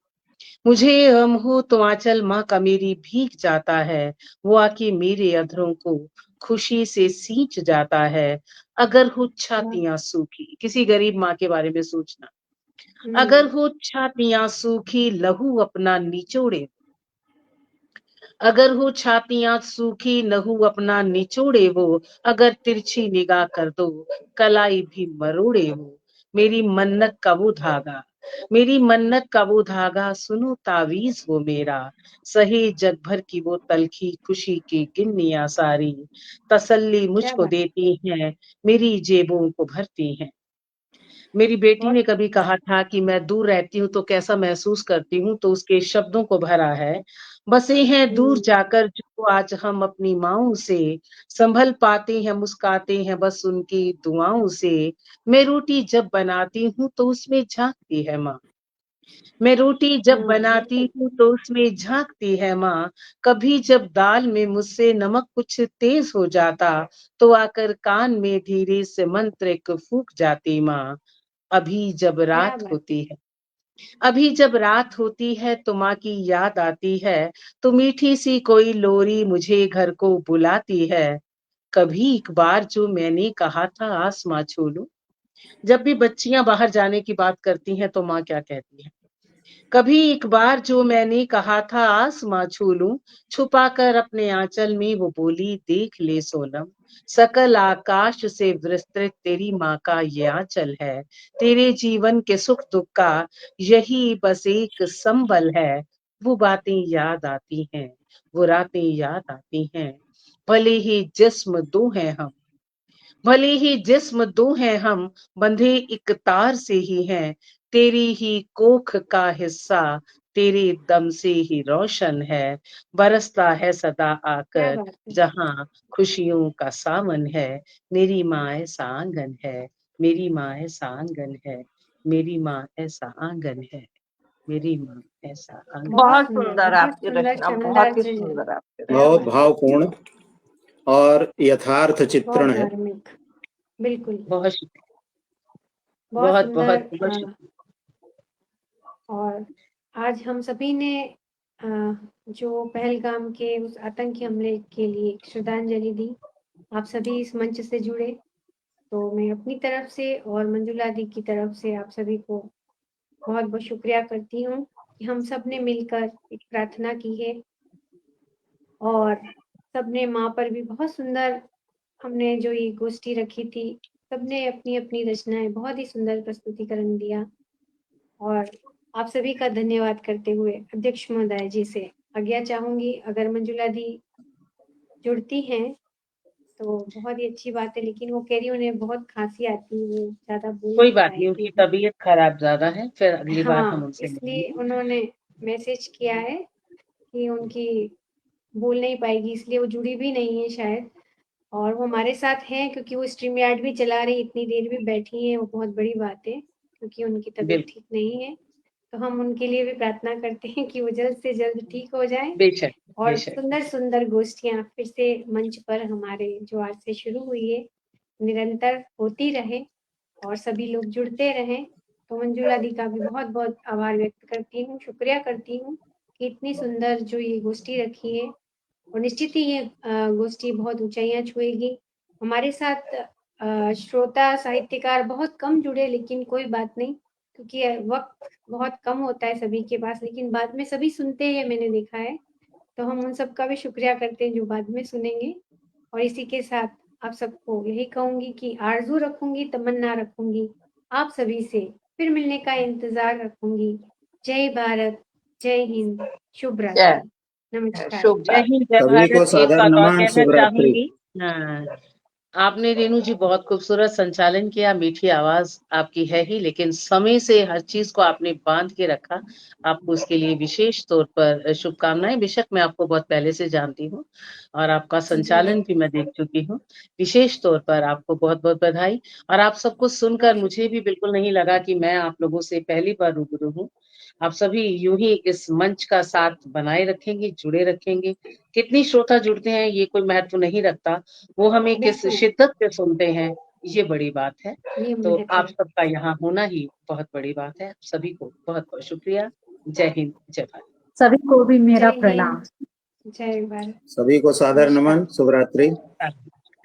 मुझे गम हो तो आँचल माँ का मेरी भीग जाता है, वो आके मेरे अधरों को खुशी से सींच जाता है। अगर हो छातियाँ सूखी, किसी गरीब माँ के बारे में सोचना, अगर हो छातियाँ सूखी लहू अपना निचोड़े, अगर हो छातियाँ सूखी लहू अपना निचोड़े वो, अगर तिरछी निगाह कर दो कलाई भी मरोड़े वो। मेरी मन्नत का वो धागा, मेरी मन्नत का वो धागा सुनो तावीज़ वो मेरा, सहे जग भर की वो तलखी खुशी की गिन्नियाँ सारी, तसल्ली क्या मुझको बात। देती हैं, मेरी जेबों को भरती हैं। मेरी बेटी बहुत ने कभी कहा था कि मैं दूर रहती हूँ तो कैसा महसूस करती हूँ, तो उसके शब्दों को भरा है, बसे हैं दूर जाकर जो आज हम अपनी माँओं से, संभल पाते हैं, मुस्काते हैं बस उनकी दुआओं से। मैं रोटी जब बनाती हूँ तो उसमें झाँकती है माँ, मैं रोटी जब बनाती बिल्कुल। हूँ तो उसमें झाँकती है माँ। कभी जब दाल में मुझसे नमक कुछ तेज हो जाता, तो आकर कान में धीरे से मंत्र एक फूँक जाती माँ। अभी जब क्या रात बात। होती है, अभी जब रात होती है तो माँ की याद आती है, तो मीठी सी कोई लोरी मुझे घर को बुलाती है। कभी एक बार जो मैंने कहा था आसमां छू लूं, जब भी बच्चियां बाहर जाने की बात करती हैं तो माँ क्या कहती है, कभी एक बार जो मैंने कहा था आसमां छू लूं, छुपा कर अपने आंचल में वो बोली देख ले सोनम, सकल आकाश से विस्तृत तेरी माँ का ये आंचल है, तेरे जीवन के सुख दुख का यही बस एक संबल है। वो बातें याद आती हैं, वो रातें याद आती हैं, भले ही जिस्म दो हैं हम, भले ही जिस्म दो हैं हम, बंधे एक तार से ही हैं, तेरी ही कोख का हिस्सा तेरे दम से ही रोशन है, बरसता है सदा क्या आकर बात है। जहां खुशियों का सावन है, मेरी माँ ऐसा आंगन है, मेरी माँ ऐसा आंगन है, मेरी माँ ऐसा आंगन है, मेरी माँ ऐसा अंग। बहुत सुंदर आपकी सुंदर, रचना, शानदार बहुत ही सृजन। सुंदर आपकी बहुत रचना। भावपूर्ण और यथार्थ बहुत चित्रण है। धार्मिक, बिल्कुल, बहुत शुक्रिया, बहुत बहुत सुंदर। बहुत बहुत शुक्रिया। और आज हम सभी ने जो पहलगाम के उस आतंकी हमले के लिए श्रद्धांजलि दी, आप सभी इस मंच से जुड़े, तो मैं अपनी तरफ से और मंजुला दी की तरफ से आप सभी को बहुत बहुत शुक्रिया करती हूँ कि हम सब ने मिलकर एक प्रार्थना की है और सबने माँ पर भी बहुत सुंदर हमने जो ये गोष्ठी रखी थी, सबने अपनी अपनी रचनाएं बहुत ही सुंदर प्रस्तुतिकरण दिया और आप सभी का धन्यवाद करते हुए अध्यक्ष महोदय जी से आज्ञा चाहूंगी। अगर मंजुला दी जुड़ती हैं तो बहुत ही अच्छी बात है, लेकिन वो कह रही उन्हें बहुत खांसी आती है, वो ज्यादा बोल कोई नहीं बात नहीं, पाएगी उनकी अभी। तबीयत खराब ज्यादा है, फिर अगली बार हम हाँ, उनसे इसलिए मिलेंगे। उन्होंने मैसेज किया है कि उनकी बोल नहीं पाएगी, इसलिए वो जुड़ी भी नहीं है शायद। और वो हमारे साथ हैं क्योंकि वो स्ट्रीम यार्ड भी चला रही, इतनी देर भी बैठी हैं, वो बहुत बड़ी बात है क्योंकि उनकी तबीयत बिल्कुल, ठीक नहीं है। तो हम उनके लिए भी प्रार्थना करते हैं कि वो जल्द से जल्द ठीक हो जाए बेशक और बेशक। सुंदर सुंदर गोष्ठियां फिर से मंच पर हमारे जो आज से शुरू हुई है निरंतर होती रहे और सभी लोग जुड़ते रहें। तो मंजुला दी का भी बहुत बहुत आभार व्यक्त करती हूँ, शुक्रिया करती हूँ कि इतनी सुंदर जो ये गोष्ठी रखी है और निश्चित ही ये गोष्ठी बहुत ऊंचाइयां छुएगी। हमारे साथ श्रोता साहित्यकार बहुत कम जुड़े, लेकिन कोई बात नहीं क्योंकि वक्त बहुत कम होता है सभी के पास, लेकिन बाद में सभी सुनते हैं, मैंने देखा है। तो हम उन सब का भी शुक्रिया करते हैं जो बाद में सुनेंगे। और इसी के साथ आप सबको यही कहूंगी कि आरजू रखूंगी, तमन्ना रखूंगी, आप सभी से फिर मिलने का इंतजार रखूंगी। जय भारत, जय हिंद, शुभ रात्रि, नमस्कार। शुभ जय हिंद, जय सभी को भारत। एक सादर बात और नमन, कहना शुभ रात्रि। चाहूंगी। हाँ, आपने रेणु जी बहुत खूबसूरत संचालन किया, मीठी आवाज आपकी है ही, लेकिन समय से हर चीज को आपने बांध के रखा। आपको उसके लिए विशेष तौर पर शुभकामनाएं। बेशक मैं आपको बहुत पहले से जानती हूँ और आपका संचालन भी मैं देख चुकी हूँ। विशेष तौर पर आपको बहुत बहुत बधाई। और आप सबको सुनकर मुझे भी बिल्कुल नहीं लगा कि मैं आप लोगों से पहली बार रूबरू हूँ। आप सभी यूं ही इस मंच का साथ बनाए रखेंगे, जुड़े रखेंगे। कितनी श्रोता जुड़ते हैं ये कोई महत्व नहीं रखता, वो हमें किस बिल्कुल, शिद्दत से सुनते हैं ये बड़ी बात है। ये तो महत्व आप है। सबका यहाँ होना ही बहुत बड़ी बात है। सभी को बहुत बहुत शुक्रिया। जय हिंद, जय भारत। सभी को भी मेरा जय प्रणाम। हिंद, जय भारत, सभी को सादर नमस्कार। नमन, शुभ रात्रि।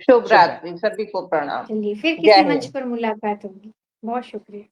शुभ रात्रि, सभी को प्रणाम। चलिए फिर जय किसी मंच हिंद। पर मुलाकात होगी। बहुत शुक्रिया।